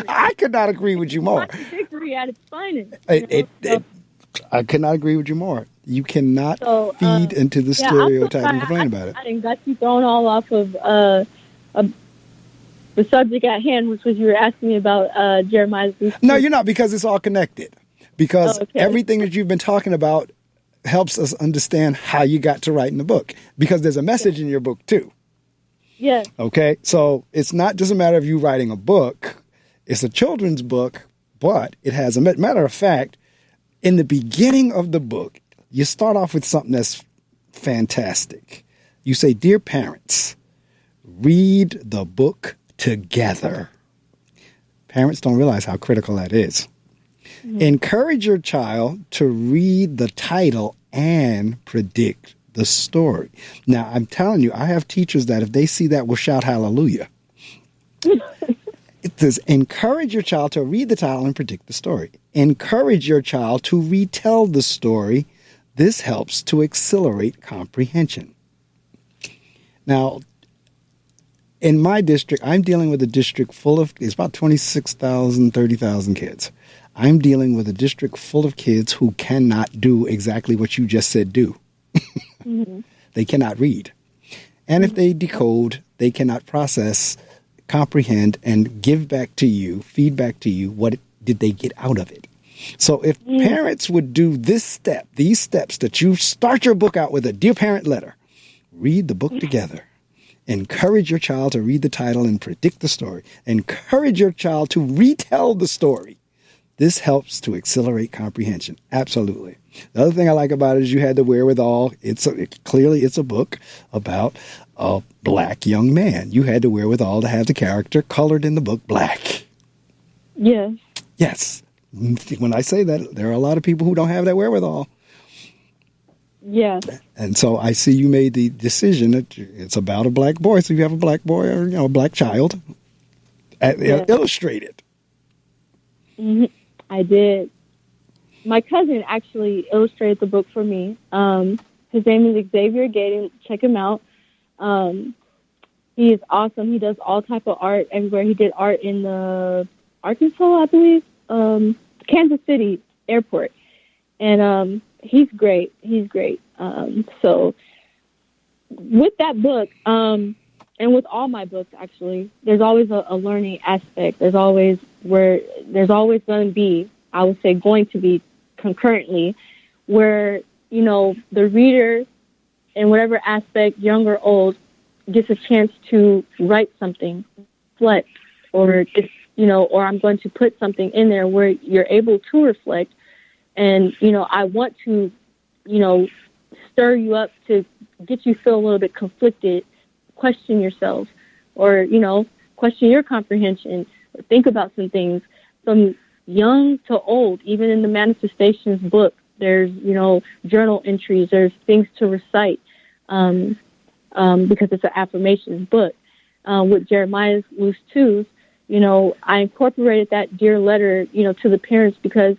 I could not agree with you more. Contradictory at its finest. I could not agree with you more. You cannot feed into the stereotype and complain about it. I didn't got you thrown all off of the subject at hand, which was you were asking me about Jeremiah's. No, you're not, because it's all connected. Because everything that you've been talking about helps us understand how you got to writing the book. Because there's a message in your book, too. Yeah. Okay, so it's not just a matter of you writing a book. It's a children's book, but it has a matter of fact, in the beginning of the book, you start off with something that's fantastic. You say, dear parents, read the book together. Parents don't realize how critical that is. Mm-hmm. Encourage your child to read the title and predict the story. Now, I'm telling you, I have teachers that if they see that will shout hallelujah. It says, encourage your child to read the title and predict the story. Encourage your child to retell the story. This helps to accelerate comprehension. Now, in my district, I'm dealing with a district full of, it's about 26,000, 30,000 kids. I'm dealing with a district full of kids who cannot do exactly what you just said do. Mm-hmm. They cannot read. And if they decode, they cannot process, comprehend, and give back to you, feed back to you, what did they get out of it. So if parents would do this step, these steps that you start your book out with a Dear Parent letter, read the book together, encourage your child to read the title and predict the story, encourage your child to retell the story. This helps to accelerate comprehension. Absolutely. The other thing I like about it is you had the wherewithal. Clearly it's a book about a black young man. You had the wherewithal to have the character colored in the book black. Yes. Yes. When I say that, there are a lot of people who don't have that wherewithal. Yes. And so I see you made the decision that it's about a black boy. So you have a black boy or, a black child illustrated. Mm-hmm. I did. My cousin actually illustrated the book for me. His name is Xavier Gaten. Check him out. He is awesome. He does all type of art everywhere. He did art in the Arkansas, I believe, Kansas City airport. And he's great. He's great. So with that book, and with all my books, actually, there's always a learning aspect. There's always going to be, I would say, going to be concurrently, where, the reader, in whatever aspect, young or old, gets a chance to write something, reflect, or just, or I'm going to put something in there where you're able to reflect. And, I want to, stir you up to get you feel a little bit conflicted, question yourself, or, question your comprehension, or think about some things from young to old. Even in the Manifestations book, there's, journal entries, there's things to recite, because it's an affirmations book. With Jeremiah's Loose Twos, I incorporated that dear letter, to the parents, because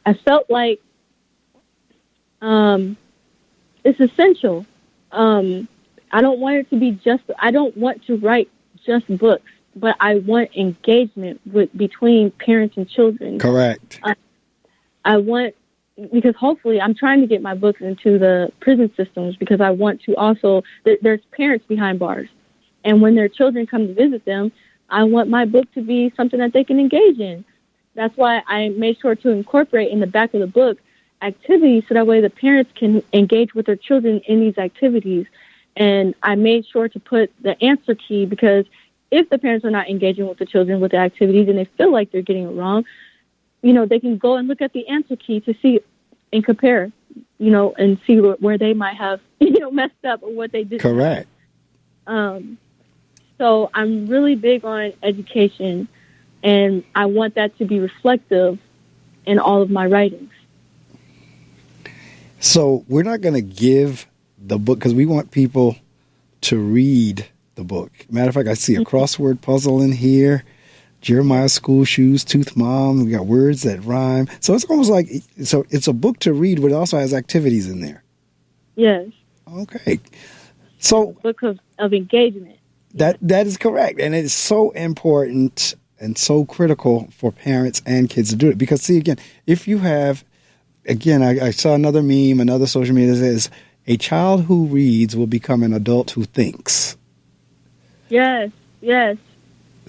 I felt like it's essential. I don't want it to be I don't want to write just books, but I want engagement between parents and children. Correct. I want, because hopefully I'm trying to get my books into the prison systems, because I want to also, there's parents behind bars. And when their children come to visit them, I want my book to be something that they can engage in. That's why I made sure to incorporate in the back of the book activities, so that way the parents can engage with their children in these activities. And I made sure to put the answer key, because if the parents are not engaging with the children with the activities and they feel like they're getting it wrong, they can go and look at the answer key to see and compare, and see where they might have, messed up or what they did. Correct. So I'm really big on education, and I want that to be reflective in all of my writings. So we're not going to give the book, because we want people to read the book. Matter of fact, I see a crossword puzzle in here. Jeremiah's School Shoes, Tooth Mom. We got words that rhyme. So it's almost like, it's a book to read, but it also has activities in there. Yes. Okay. So book of engagement. That is correct. And it's so important and so critical for parents and kids to do it. Because, see, again, if you have, I saw another meme, another social media that says, a child who reads will become an adult who thinks. Yes, yes.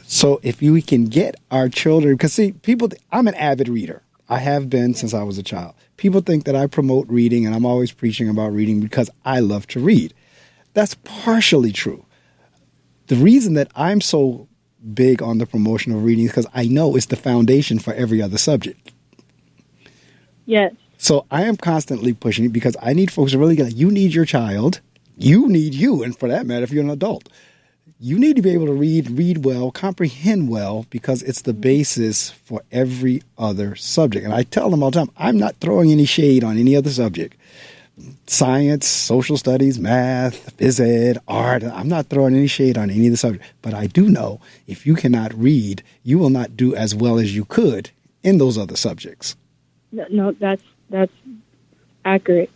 So if we can get our children, because, see, I'm an avid reader. I have been since I was a child. People think that I promote reading, and I'm always preaching about reading because I love to read. That's partially true. The reason that I'm so big on the promotion of reading is because I know it's the foundation for every other subject. Yes. So I am constantly pushing it, because I need folks to really get, you need your child, you need you, and for that matter, if you're an adult, you need to be able to read well, comprehend well, because it's the basis for every other subject. And I tell them all the time, I'm not throwing any shade on any other subject. Science, social studies, math, phys ed, art. I'm not throwing any shade on any of the subjects. But I do know if you cannot read, you will not do as well as you could in those other subjects. No, that's accurate.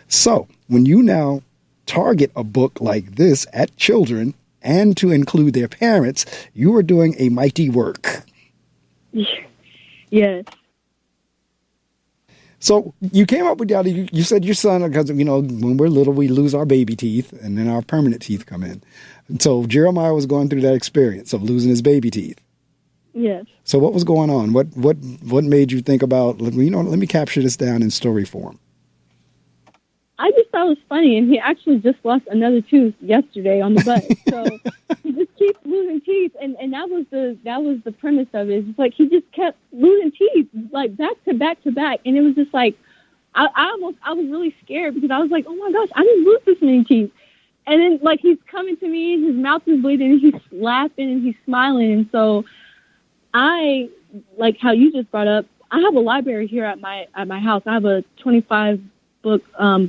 So when you now target a book like this at children and to include their parents, you are doing a mighty work. Yes. So you came up with the idea. You said your son, because, when we're little, we lose our baby teeth and then our permanent teeth come in. And so Jeremiah was going through that experience of losing his baby teeth. Yes. So what was going on? What made you think about, let me capture this down in story form? I just thought it was funny, and he actually just lost another tooth yesterday on the bus. So he just keeps losing teeth, and that was the premise of it. It's like he just kept losing teeth, like back to back to back, and it was just like I was really scared, because I was like, oh my gosh, I didn't lose this many teeth, And then, like, he's coming to me, his mouth is bleeding, and he's laughing and he's smiling. And so I, like how you just brought up, I have a library here at my house. I have a 25 book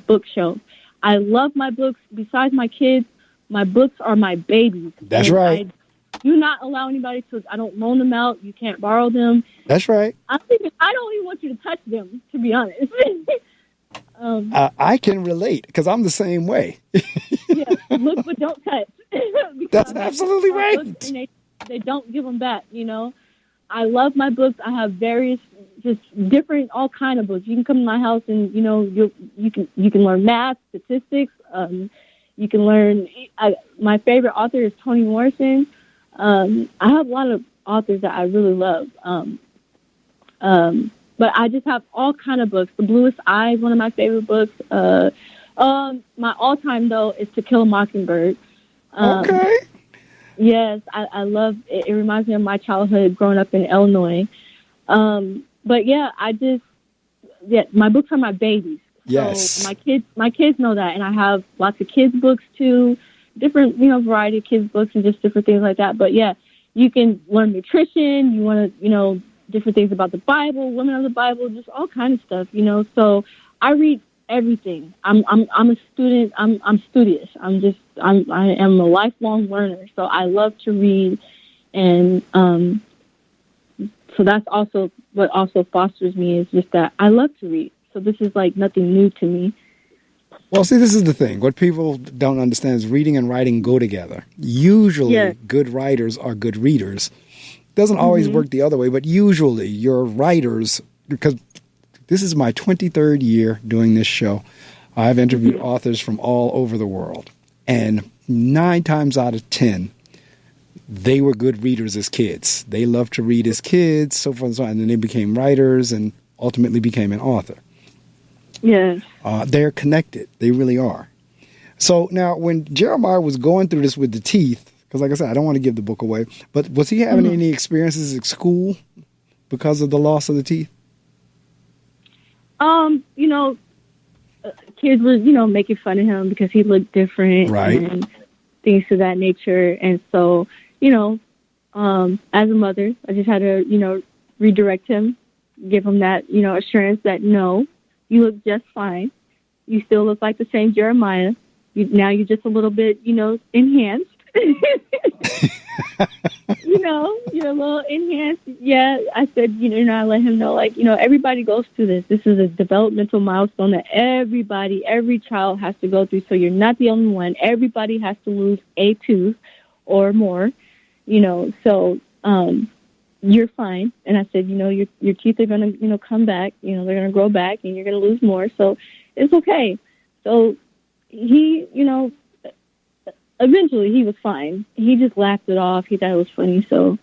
bookshelf. I love my books. Besides my kids, my books are my babies. That's right. I do not allow anybody to. I don't loan them out. You can't borrow them. That's right. I don't even want you to touch them, to be honest. I can relate because I'm the same way. Yeah, look but don't touch. That's absolutely right. And they don't give them back. You know, I love my books. I have various, just different, all kind of books. You can come to my house and you can learn math, statistics. You can learn. My favorite author is Toni Morrison. I have a lot of authors that I really love. But I just have all kind of books. The Bluest Eye is one of my favorite books. My all-time, though, is To Kill a Mockingbird. Okay. Yes, I love it. It reminds me of my childhood growing up in Illinois. But yeah, my books are my babies. Yes. So my kids know that, and I have lots of kids books too, different, variety of kids books and just different things like that. But yeah, you can learn nutrition. You want to, different things about the Bible, women of the Bible, just all kinds of stuff, So I read everything. I'm a student. I'm studious. I am a lifelong learner. So I love to read, and so that's also what also fosters me, is just that I love to read. So this is like nothing new to me. Well, see, this is the thing. What people don't understand is reading and writing go together. Usually, good writers are good readers. Doesn't always work the other way, but usually your writers, because this is my 23rd year doing this show, I've interviewed authors from all over the world, and 9 times out of 10, they were good readers as kids. They loved to read as kids, so forth and so on, and then they became writers and ultimately became an author. Yes. They're connected. They really are. So now when Jeremiah was going through this with the teeth, because like I said, I don't want to give the book away, but was he having any experiences at school because of the loss of the teeth? Kids were, making fun of him because he looked different, right, and things of that nature. And so, as a mother, I just had to, redirect him, give him that, assurance that, no, you look just fine. You still look like the same Jeremiah. Now you're just a little bit, enhanced. You're a little enhanced. Yeah, I said, I let him know, everybody goes through this. This is a developmental milestone that every child has to go through. So you're not the only one. Everybody has to lose a tooth or more, so you're fine. And I said, your teeth are going to, come back, they're going to grow back and you're going to lose more. So it's okay. So he, eventually he was fine. He just laughed it off. He thought it was funny. So,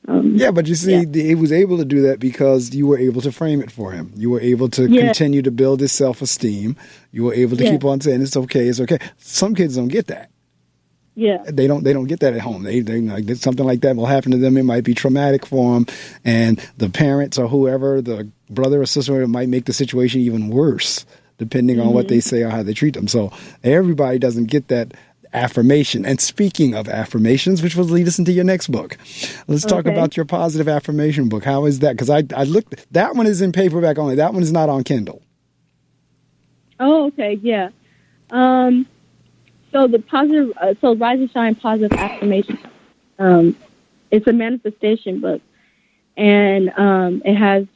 yeah, but you see, he was able to do that because you were able to frame it for him. You were able to continue to build his self-esteem. You were able to keep on saying, it's okay, it's okay. Some kids don't get that. Yeah, they don't get that at home. They like something like that will happen to them. It might be traumatic for them, and the parents or whoever, the brother or sister, might make the situation even worse depending on what they say or how they treat them. So everybody doesn't get that affirmation. And speaking of affirmations, which will lead us into your next book, let's talk about your positive affirmation book. How is that? Because I looked. That one is in paperback only. That one is not on Kindle. Oh, okay, yeah. So the positive, Rise and Shine Positive Affirmation, it's a manifestation book, and it has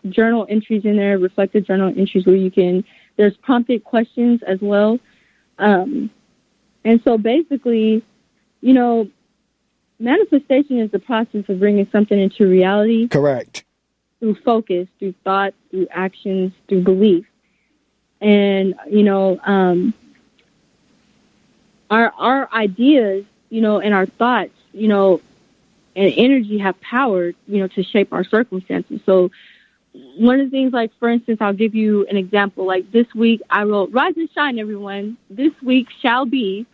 journal entries in there, reflective journal entries where there's prompted questions as well. And so basically, manifestation is the process of bringing something into reality. Correct. Through focus, through thought, through actions, through belief. And, our ideas, and our thoughts, and energy have power, to shape our circumstances. So one of the things, like, for instance, I'll give you an example. Like this week, I wrote, "Rise and shine, everyone. This week shall be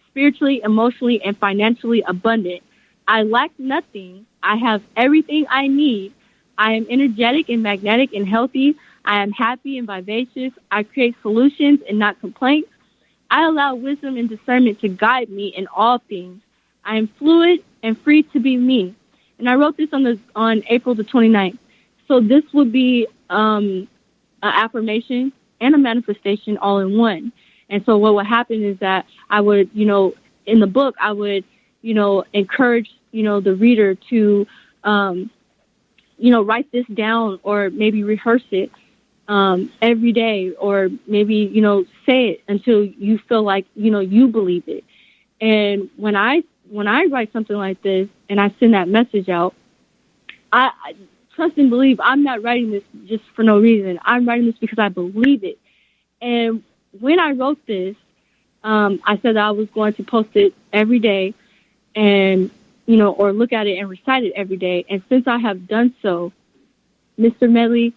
spiritually, emotionally, and financially abundant. I lack nothing. I have everything I need. I am energetic and magnetic and healthy. I am happy and vivacious. I create solutions and not complaints. I allow wisdom and discernment to guide me in all things. I am fluid and free to be me. And I wrote this on April the 29th. So this would be an affirmation and a manifestation all in one. And so what would happen is that I would, in the book, I would, encourage, the reader to, write this down or maybe rehearse it every day, or maybe, say it until you feel like, you believe it. And when I write something like this and I send that message out, I trust and believe I'm not writing this just for no reason. I'm writing this because I believe it. And when I wrote this, I said that I was going to post it every day and, or look at it and recite it every day. And since I have done so, Mr. Medley,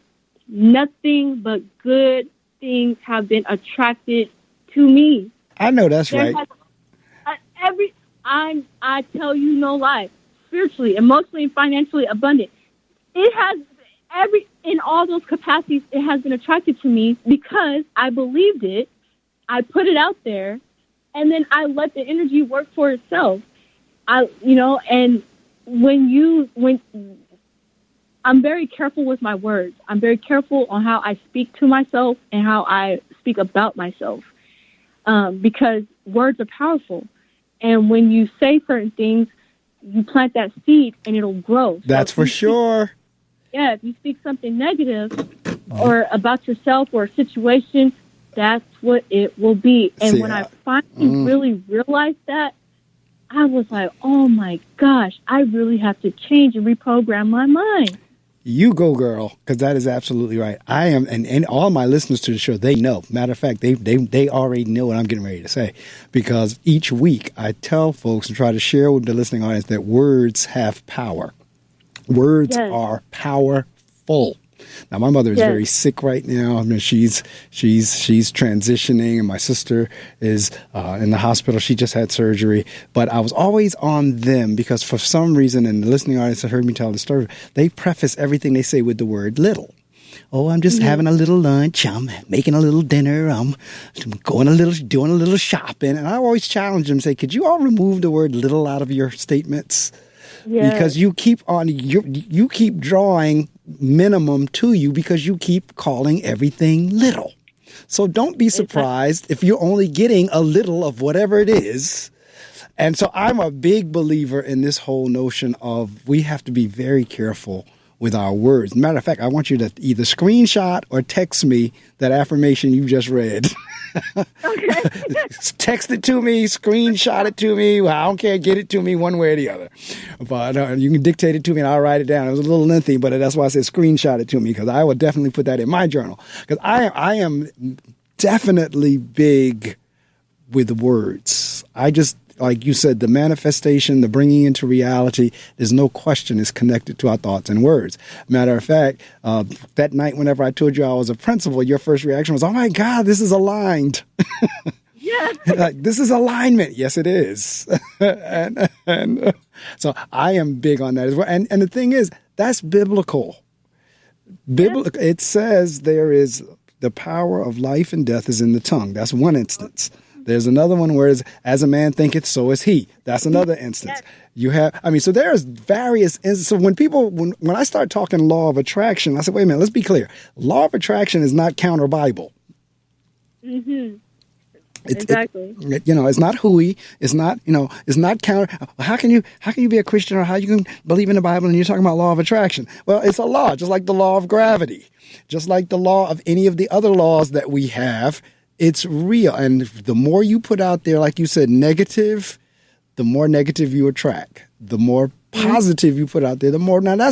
nothing but good things have been attracted to me. I know that's right. I tell you no lie, spiritually, emotionally, and financially abundant. It has in all those capacities, it has been attracted to me because I believed it. I put it out there, and then I let the energy work for itself. And when I'm very careful with my words. I'm very careful on how I speak to myself and how I speak about myself, because words are powerful. And when you say certain things, you plant that seed and it'll grow. That's for sure. Yeah, if you speak something negative or about yourself or a situation, that's what it will be. And when I finally really realized that, I was like, oh my gosh, I really have to change and reprogram my mind. You go, girl, because that is absolutely right. I am, and all my listeners to the show, they know. Matter of fact, they already know what I'm getting ready to say, because each week I tell folks and try to share with the listening audience that words have power. Words are powerful. Now, my mother is very sick right now. I mean, she's transitioning, and my sister is in the hospital. She just had surgery. But I was always on them because for some reason, and the listening audience have heard me tell the story, they preface everything they say with the word little. Oh, I'm just having a little lunch. I'm making a little dinner. I'm doing a little shopping. And I always challenge them, say, could you all remove the word little out of your statements? Because you keep on, you keep drawing minimum to you because you keep calling everything little. So don't be surprised if you're only getting a little of whatever it is. And so I'm a big believer in this whole notion of we have to be very careful with our words. Matter of fact, I want you to either screenshot or text me that affirmation you just read. Okay. Text it to me, screenshot it to me. Well, I don't care. Get it to me one way or the other. But you can dictate it to me and I'll write it down. It was a little lengthy, but that's why I said screenshot it to me, because I will definitely put that in my journal. Because I am definitely big with words. I just, like you said, the manifestation, the bringing into reality, there's no question is connected to our thoughts and words. Matter of fact, that night whenever I told you I was a principal, your first reaction was, oh my God, this is aligned. Yeah. Like, this is alignment. Yes, it is. and so I am big on that as well. And the thing is, that's biblical. It says there is the power of life and death is in the tongue. That's one instance. There's another one where it's, as a man thinketh, so is he. That's another instance. You have, so there's various instances. So when I start talking law of attraction, I said, wait a minute, let's be clear. Law of attraction is not counter Bible. Mm-hmm. Exactly. It's not hooey. It's not, it's not counter. How can you be a Christian, or how you can believe in the Bible and you're talking about law of attraction? Well, it's a law, just like the law of gravity, just like the law of any of the other laws that we have. It's real. And the more you put out there, like you said, negative, the more negative you attract. The more positive you put out there, the more. Now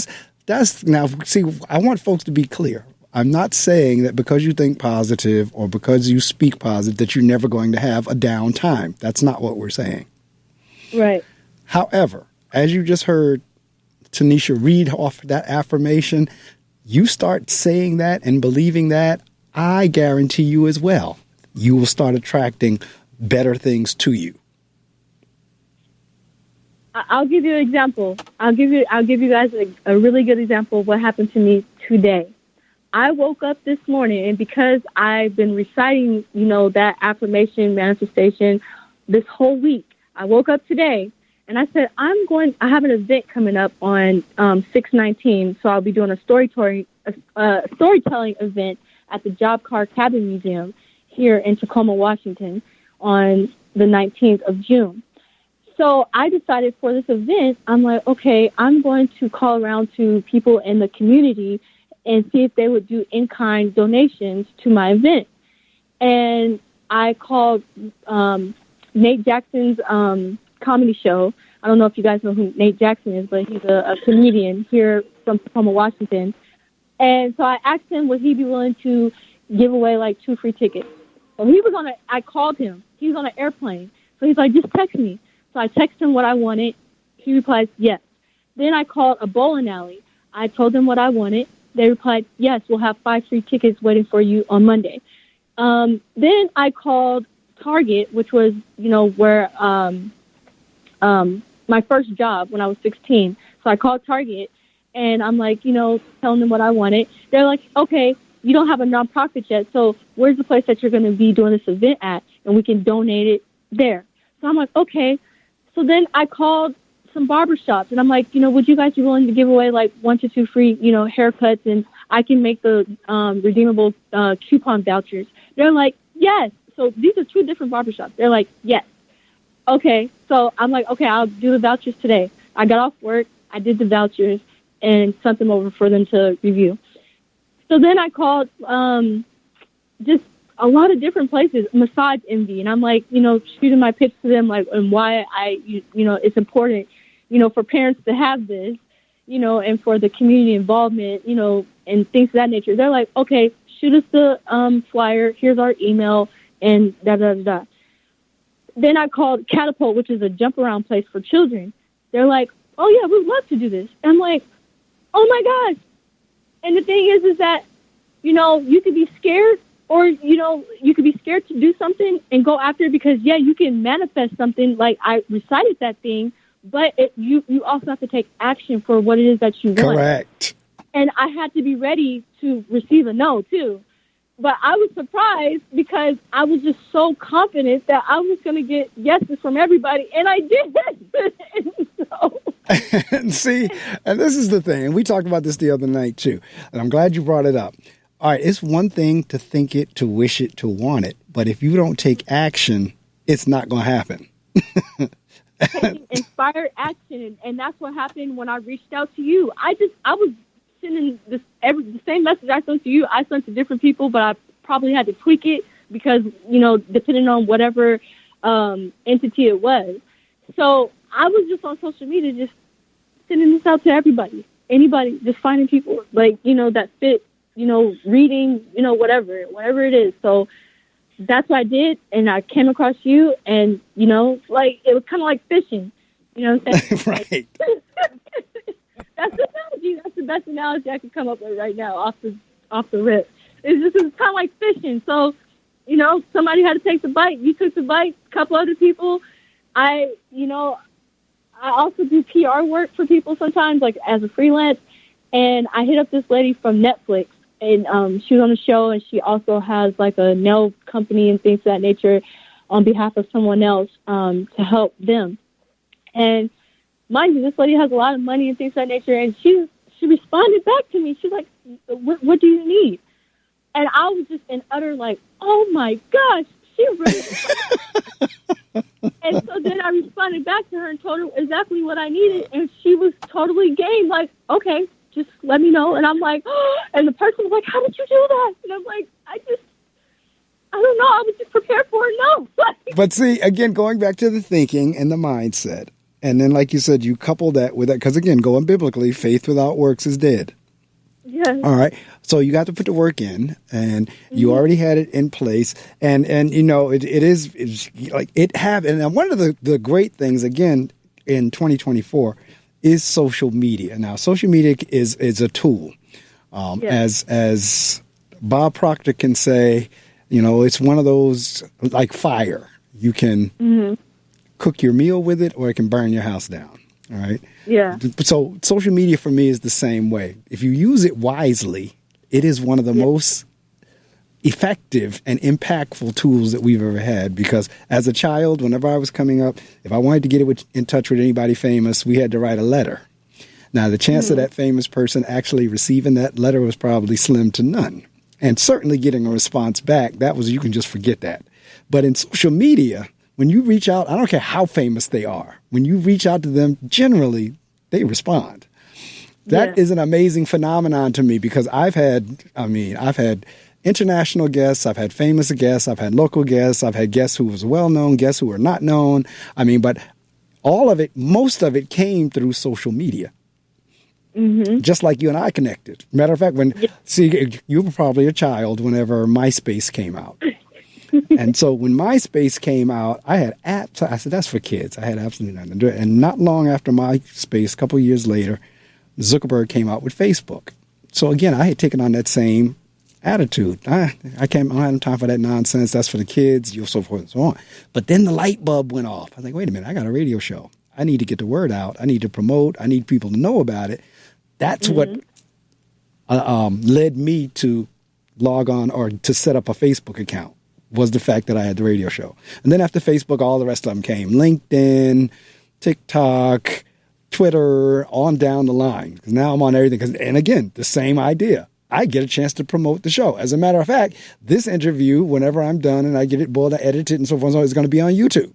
see, I want folks to be clear. I'm not saying that because you think positive or because you speak positive that you're never going to have a down time. That's not what we're saying. Right. However, as you just heard Tanishia read off that affirmation, you start saying that and believing that, I guarantee you as well, you will start attracting better things to you. I'll give you an example. I'll give you guys a really good example of what happened to me today. I woke up this morning, and because I've been reciting, that affirmation manifestation this whole week, I woke up today and I said, I have an event coming up on 6/19, so I'll be doing a storytelling event at the Job Car Cabin Museum here in Tacoma, Washington on the 19th of June. So I decided for this event, I'm like, okay, I'm going to call around to people in the community and see if they would do in-kind donations to my event. And I called Nate Jackson's comedy show. I don't know if you guys know who Nate Jackson is, but he's a comedian here from Tacoma, Washington. And so I asked him, would he be willing to give away like 2 free tickets? So I called him. He was on an airplane. So he's like, just text me. So I texted him what I wanted. He replied, yes. Then I called a bowling alley. I told them what I wanted. They replied, yes, we'll have 5 free tickets waiting for you on Monday. Then I called Target, which was, where my first job when I was 16. So I called Target, and I'm like, telling them what I wanted. They're like, okay, you don't have a nonprofit yet, so where's the place that you're going to be doing this event at? And we can donate it there. So I'm like, okay. So then I called some barbershops, and I'm like, would you guys be willing to give away like 1 to 2 free, haircuts, and I can make the redeemable coupon vouchers? They're like, yes. So these are 2 different barbershops. They're like, yes. Okay. So I'm like, okay, I'll do the vouchers today. I got off work. I did the vouchers and sent them over for them to review. So then I called just a lot of different places, Massage Envy, and I'm like, shooting my pitch to them, like, and why it's important, for parents to have this, and for the community involvement, and things of that nature. They're like, okay, shoot us the flyer. Here's our email, and da-da-da-da. Then I called Catapult, which is a jump-around place for children. They're like, oh, yeah, we'd love to do this. And I'm like, oh, my gosh. And the thing is that, you could be scared, or, you could be scared to do something and go after it because, yeah, you can manifest something. Like, I recited that thing, but you also have to take action for what it is that you want. Correct. And I had to be ready to receive a no, too. But I was surprised because I was just so confident that I was going to get yeses from everybody, and I did. And see, and this is the thing, and we talked about this the other night, too, and I'm glad you brought it up. All right, it's one thing to think it, to wish it, to want it, but if you don't take action, it's not going to happen. Taking inspired action, and that's what happened when I reached out to you. I was sending the same message I sent to you. I sent to different people, but I probably had to tweak it because, depending on whatever entity it was. So I was just on social media, just sending this out to everybody, anybody, just finding people that fit, reading, whatever it is. So that's what I did, and I came across you, and, it was kind of like fishing, what I'm saying? Right. That's the analogy. That's the best analogy I can come up with right now off the rip. It's kind of like fishing. So, somebody had to take the bite. You took the bite. A couple other people. I also do PR work for people sometimes, like as a freelance. And I hit up this lady from Netflix, and she was on the show, and she also has like a nail company and things of that nature on behalf of someone else to help them. And mind you, this lady has a lot of money and things of that nature, and she responded back to me. She's like, what do you need? And I was just in utter like, oh my gosh, she really And so then I responded back to her and told her exactly what I needed, and she was totally game, like, okay, just let me know. And I'm like, oh, and the person was like, how did you do that? And I'm like, I don't know, I was just prepared for a no. But see, again, going back to the thinking and the mindset, and then, like you said, you couple that with that, because, again, going biblically, faith without works is dead. Yes. All right. So you got to put the work in, and you already had it in place. And it's like it happened. And one of the great things, again, in 2024 is social media. Now, social media is a tool. Yes. As Bob Proctor can say, it's one of those like fire. You can cook your meal with it, or it can burn your house down. All right. Yeah. So social media for me is the same way. If you use it wisely, it is one of the most effective and impactful tools that we've ever had, because as a child, whenever I was coming up, if I wanted to get in touch with anybody famous, we had to write a letter. Now, the chance of that famous person actually receiving that letter was probably slim to none. And certainly getting a response back, you can just forget that. But in social media, when you reach out, I don't care how famous they are, when you reach out to them, generally they respond. That is an amazing phenomenon to me, because I've had international guests, I've had famous guests, I've had local guests, I've had guests who was well-known, guests who were not known. But most of it came through social media. Mm-hmm. Just like you and I connected. Matter of fact, you were probably a child whenever MySpace came out. And so when MySpace came out, I had apps. I said, that's for kids. I had absolutely nothing to do. And not long after MySpace, a couple of years later, Zuckerberg came out with Facebook. So again, I had taken on that same attitude. I don't have time for that nonsense. That's for the kids, so forth and so on. But then the light bulb went off. I was like, wait a minute, I got a radio show. I need to get the word out. I need to promote. I need people to know about it. That's what led me to log on or to set up a Facebook account, was the fact that I had the radio show. And then after Facebook, all the rest of them came. LinkedIn, TikTok, Twitter, on down the line. Because now I'm on everything. And again, the same idea. I get a chance to promote the show. As a matter of fact, this interview, whenever I'm done and I get it boiled, I edit it and so forth, is going to be on YouTube.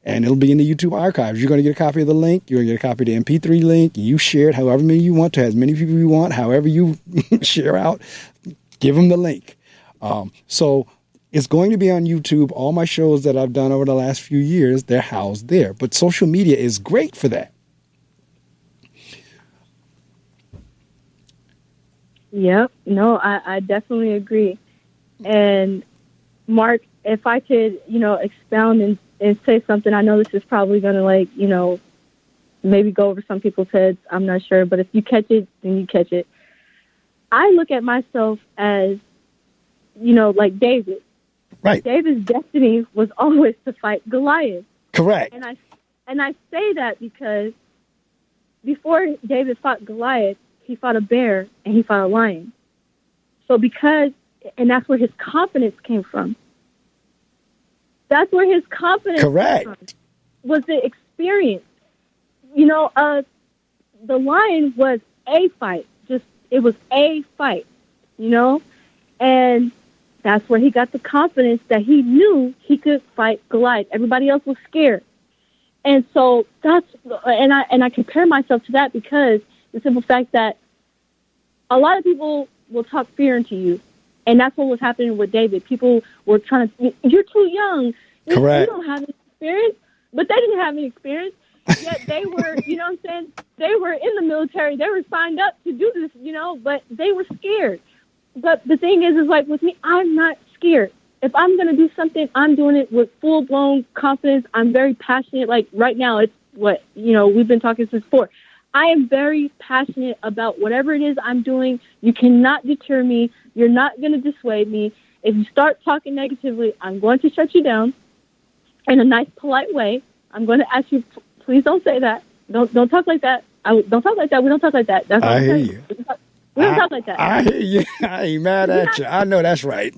And it'll be in the YouTube archives. You're going to get a copy of the link. You're going to get a copy of the MP3 link. You share it however many you want to, as many people you want, however you share out, give them the link. So it's going to be on YouTube. All my shows that I've done over the last few years, they're housed there. But social media is great for that. Yep. No, I definitely agree. And Mark, if I could, expound and say something, I know this is probably going to maybe go over some people's heads. I'm not sure. But if you catch it, then you catch it. I look at myself as, like David. Right. David's destiny was always to fight Goliath. Correct. And I say that because before David fought Goliath, he fought a bear and he fought a lion. So and that's where his confidence came from. That's where his confidence Correct. came from, was the experience. The lion was a fight. It was a fight, and that's where he got the confidence that he knew he could fight Goliath. Everybody else was scared. And so and I compare myself to that because the simple fact that a lot of people will talk fear into you. And that's what was happening with David. People were trying to, you're too young. Correct. You don't have any experience. But they didn't have any experience. Yet they were, you know what I'm saying? They were in the military. They were signed up to do this, but they were scared. But the thing is like with me, I'm not scared. If I'm going to do something, I'm doing it with full-blown confidence. I'm very passionate. Like right now, it's what, we've been talking since 4. I am very passionate about whatever it is I'm doing. You cannot deter me. You're not going to dissuade me. If you start talking negatively, I'm going to shut you down in a nice, polite way. I'm going to ask you, please don't say that. Don't talk like that. Don't talk like that. We don't talk like that. That's what I I'm hear saying. you. We don't talk like that. I hear you. I ain't mad at you. I know that's right.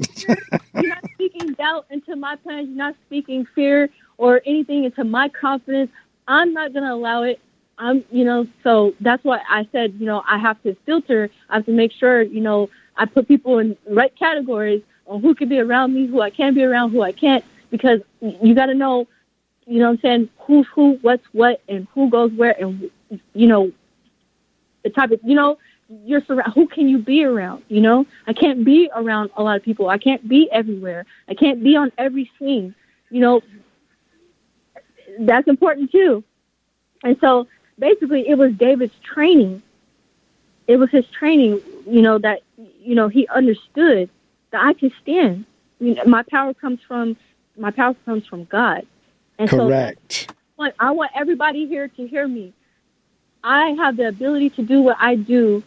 You're not speaking doubt into my plans. You're not speaking fear or anything into my confidence. I'm not going to allow it. So that's why I said, I have to filter. I have to make sure, I put people in the right categories on who can be around me, who I can be around, who I can't, because you got to know, what I'm saying, who's who, what's what, and who goes where, and, the type of, you're surrounded. Who can you be around? I can't be around a lot of people. I can't be everywhere. I can't be on every scene. That's important too. And so basically it was David's training. It was his training, that, he understood that I can stand. My power comes from God. And Correct. So I want everybody here to hear me. I have the ability to do what I do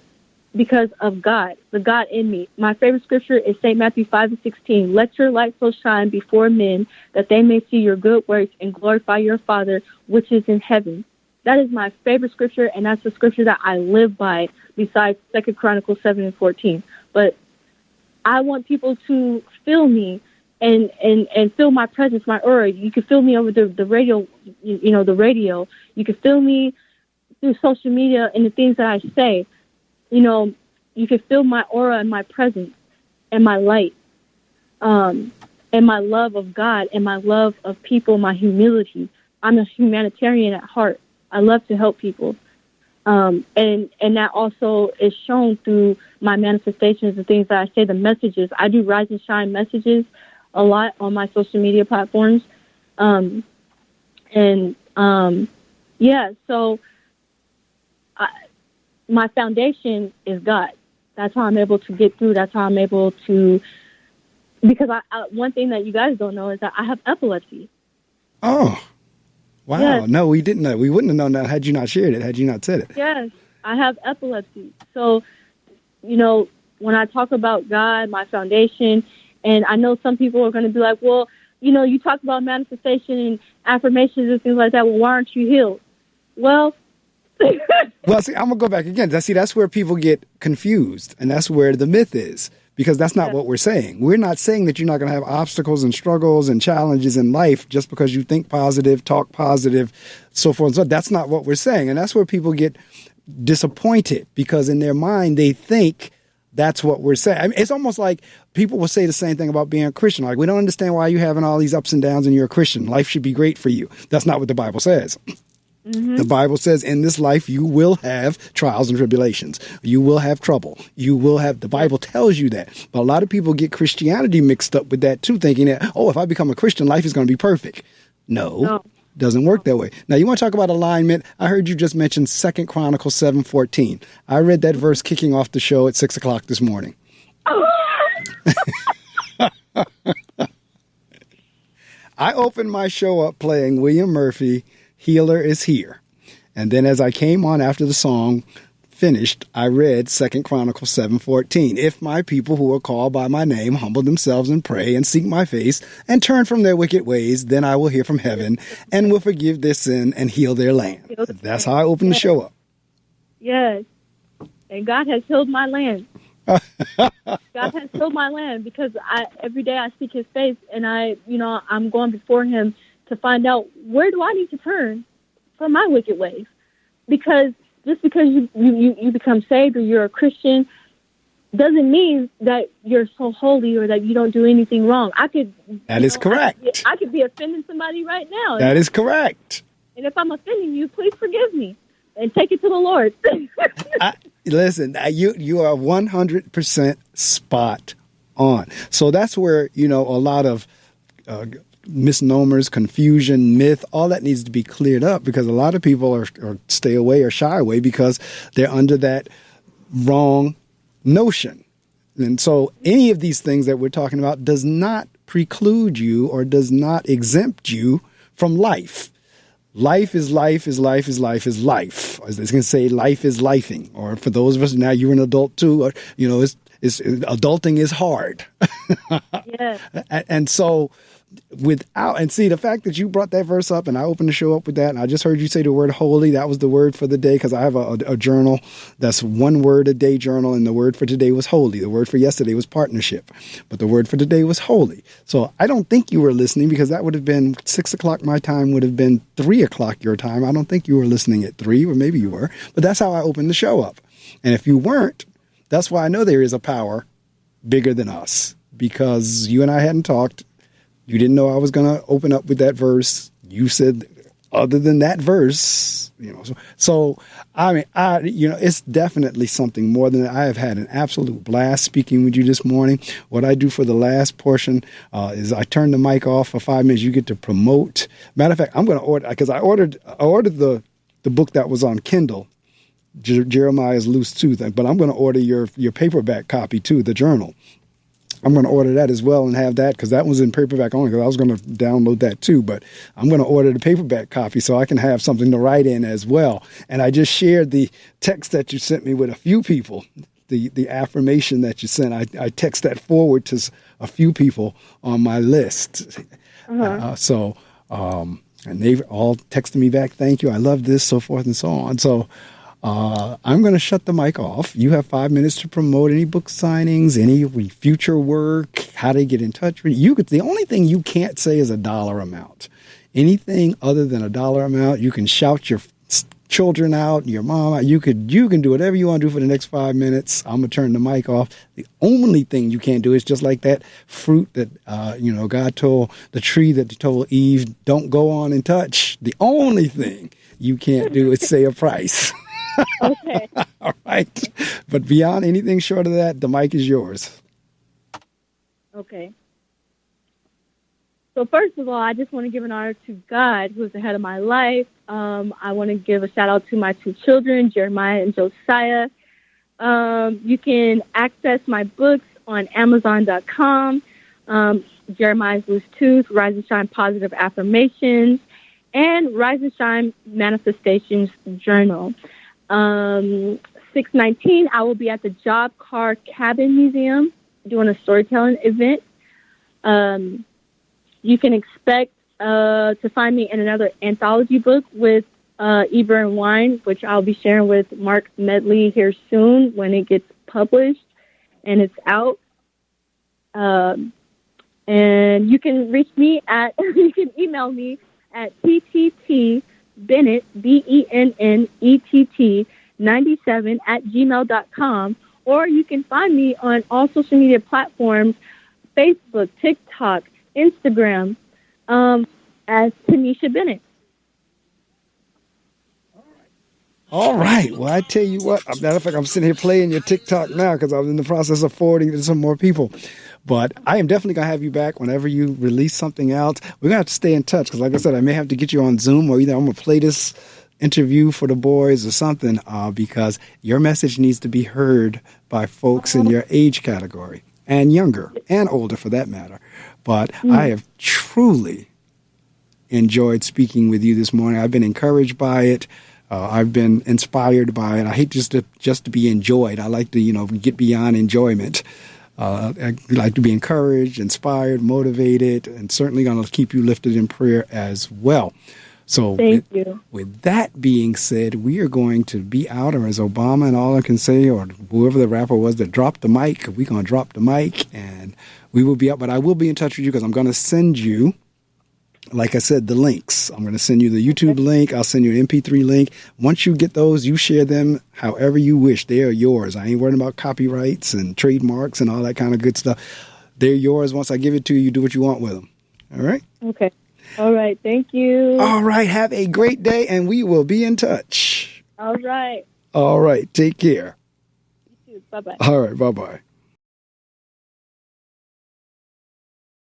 because of God, the God in me. My favorite scripture is St. Matthew 5:16. Let your light so shine before men that they may see your good works and glorify your Father which is in heaven. That is my favorite scripture, and that's the scripture that I live by besides 2 Chronicles 7:14. but I want people to feel me and feel my presence, my aura. You can feel me over the radio, the radio. You can feel me through social media and the things that I say. You can feel my aura and my presence and my light, and my love of God and my love of people, my humility. I'm a humanitarian at heart. I love to help people. And that also is shown through my manifestations, the things that I say, the messages. I do rise and shine messages a lot on my social media platforms. So my foundation is God. That's how I'm able to get through. That's how I'm able to, because one thing that you guys don't know is that I have epilepsy. Oh, wow. Yes. No, we didn't know. We wouldn't have known that had you not shared it, had you not said it. Yes, I have epilepsy. So, when I talk about God, my foundation, and I know some people are going to be like, well, you talk about manifestation and affirmations and things like that. Well, why aren't you healed? Well, well, see, I'm going to go back again. That's where people get confused, and that's where the myth is, because that's not what we're saying. We're not saying that you're not going to have obstacles and struggles and challenges in life just because you think positive, talk positive, so forth and so on. That's not what we're saying, and that's where people get disappointed, because in their mind they think that's what we're saying. I mean, it's almost like people will say the same thing about being a Christian. Like, we don't understand why you're having all these ups and downs and you're a Christian. Life should be great for you. That's not what the Bible says. Mm-hmm. The Bible says in this life you will have trials and tribulations. You will have trouble. The Bible tells you that. But a lot of people get Christianity mixed up with that too, thinking that, if I become a Christian, life is going to be perfect. No. Doesn't work that way. Now, you want to talk about alignment? I heard you just mention 2 Chronicles 7:14. I read that verse kicking off the show at 6 o'clock this morning. I opened my show up playing William Murphy, Healer is Here. And then as I came on after the song finished, I read 2 Chronicles 7:14. If my people who are called by my name humble themselves and pray and seek my face and turn from their wicked ways, then I will hear from heaven and will forgive their sin and heal their land. That's how I opened the show up. Yes. And God has healed my land. God has healed my land because every day I seek his face, and I'm going before him to find out, where do I need to turn from my wicked ways? Because just because you become saved or you're a Christian doesn't mean that you're so holy or that you don't do anything wrong. That is correct. I could be offending somebody right now. That is correct. And if I'm offending you, please forgive me and take it to the Lord. Listen, you are 100% spot on. So that's where, a lot of misnomers, confusion, myth, all that needs to be cleared up, because a lot of people are stay away or shy away because they're under that wrong notion. And so any of these things that we're talking about does not preclude you or does not exempt you from life. Life is life is life is life is life. As they can say, life is lifing. Or for those of us, now you're an adult too, adulting is hard. Yeah. And so the fact that you brought that verse up and I opened the show up with that, and I just heard you say the word holy. That was the word for the day, because I have a journal that's one word a day journal, and the word for today was holy. The word for yesterday was partnership, but the word for today was holy. So I don't think you were listening, because that would have been 6 o'clock my time, would have been 3 o'clock your time. I don't think you were listening at 3, or maybe you were, but that's how I opened the show up. And if you weren't, that's why I know there is a power bigger than us, because you and I hadn't talked. You didn't know I was going to open up with that verse. You said, other than that verse, So, I mean, it's definitely something more than that. I have had an absolute blast speaking with you this morning. What I do for the last portion is I turn the mic off for 5 minutes. You get to promote. Matter of fact, I'm going to order, because I ordered the book that was on Kindle, Jeremiah's Loose Tooth, but I'm going to order your paperback copy too, the journal. I'm going to order that as well and have that, because that was in paperback only, because I was going to download that too. But I'm going to order the paperback copy so I can have something to write in as well. And I just shared the text that you sent me with a few people, the affirmation that you sent. I text that forward to a few people on my list. Uh-huh. And they've all texted me back, thank you, I love this, so forth and so on. So I'm going to shut the mic off. You have 5 minutes to promote any book signings, any future work, how to get in touch with you. The only thing you can't say is a dollar amount. Anything other than a dollar amount, you can shout your children out, your mom out. You can do whatever you want to do for the next 5 minutes. I'm going to turn the mic off. The only thing you can't do is just like that fruit that, God told the tree that he told Eve, don't go on and touch. The only thing you can't do is say a price. Okay. All right. But beyond anything short of that, the mic is yours. Okay. So first of all, I just want to give an honor to God, who is the head of my life. I want to give a shout out to my 2 children, Jeremiah and Josiah. You can access my books on Amazon.com. Jeremiah's Loose Tooth, Rise and Shine Positive Affirmations, and Rise and Shine Manifestations Journal. 6/19, I will be at the Job Car Cabin Museum doing a storytelling event. You can expect to find me in another anthology book with Eber Wein, which I'll be sharing with Marc Medley here soon when it gets published and it's out. And you can reach me you can email me at pttbennett, BENNETT 97 @gmail.com, or you can find me on all social media platforms, Facebook, TikTok, Instagram, as Tanishia Bennett. All right. Well, I tell you what, matter of fact, I'm sitting here playing your TikTok now because I was in the process of forwarding to some more people. But I am definitely going to have you back whenever you release something else. We're going to have to stay in touch because, like I said, I may have to get you on Zoom, or either I'm going to play this interview for the boys or something, because your message needs to be heard by folks in your age category, and younger and older for that matter. But I have truly enjoyed speaking with you this morning. I've been encouraged by it. I've been inspired by it. I hate just to be enjoyed. I like to, get beyond enjoyment. I like to be encouraged, inspired, motivated, and certainly going to keep you lifted in prayer as well. So Thank you. With that being said, we are going to be out, or as Obama and all I can say, or whoever the rapper was that dropped the mic, we're going to drop the mic and we will be out. But I will be in touch with you because I'm going to send you, like I said, the links. I'm going to send you the YouTube link. I'll send you an MP3 link. Once you get those, you share them however you wish. They are yours. I ain't worrying about copyrights and trademarks and all that kind of good stuff. They're yours. Once I give it to you, you do what you want with them. All right? Okay. All right. Thank you. All right. Have a great day, and we will be in touch. All right. All right. Take care. You too. Bye-bye. All right. Bye-bye.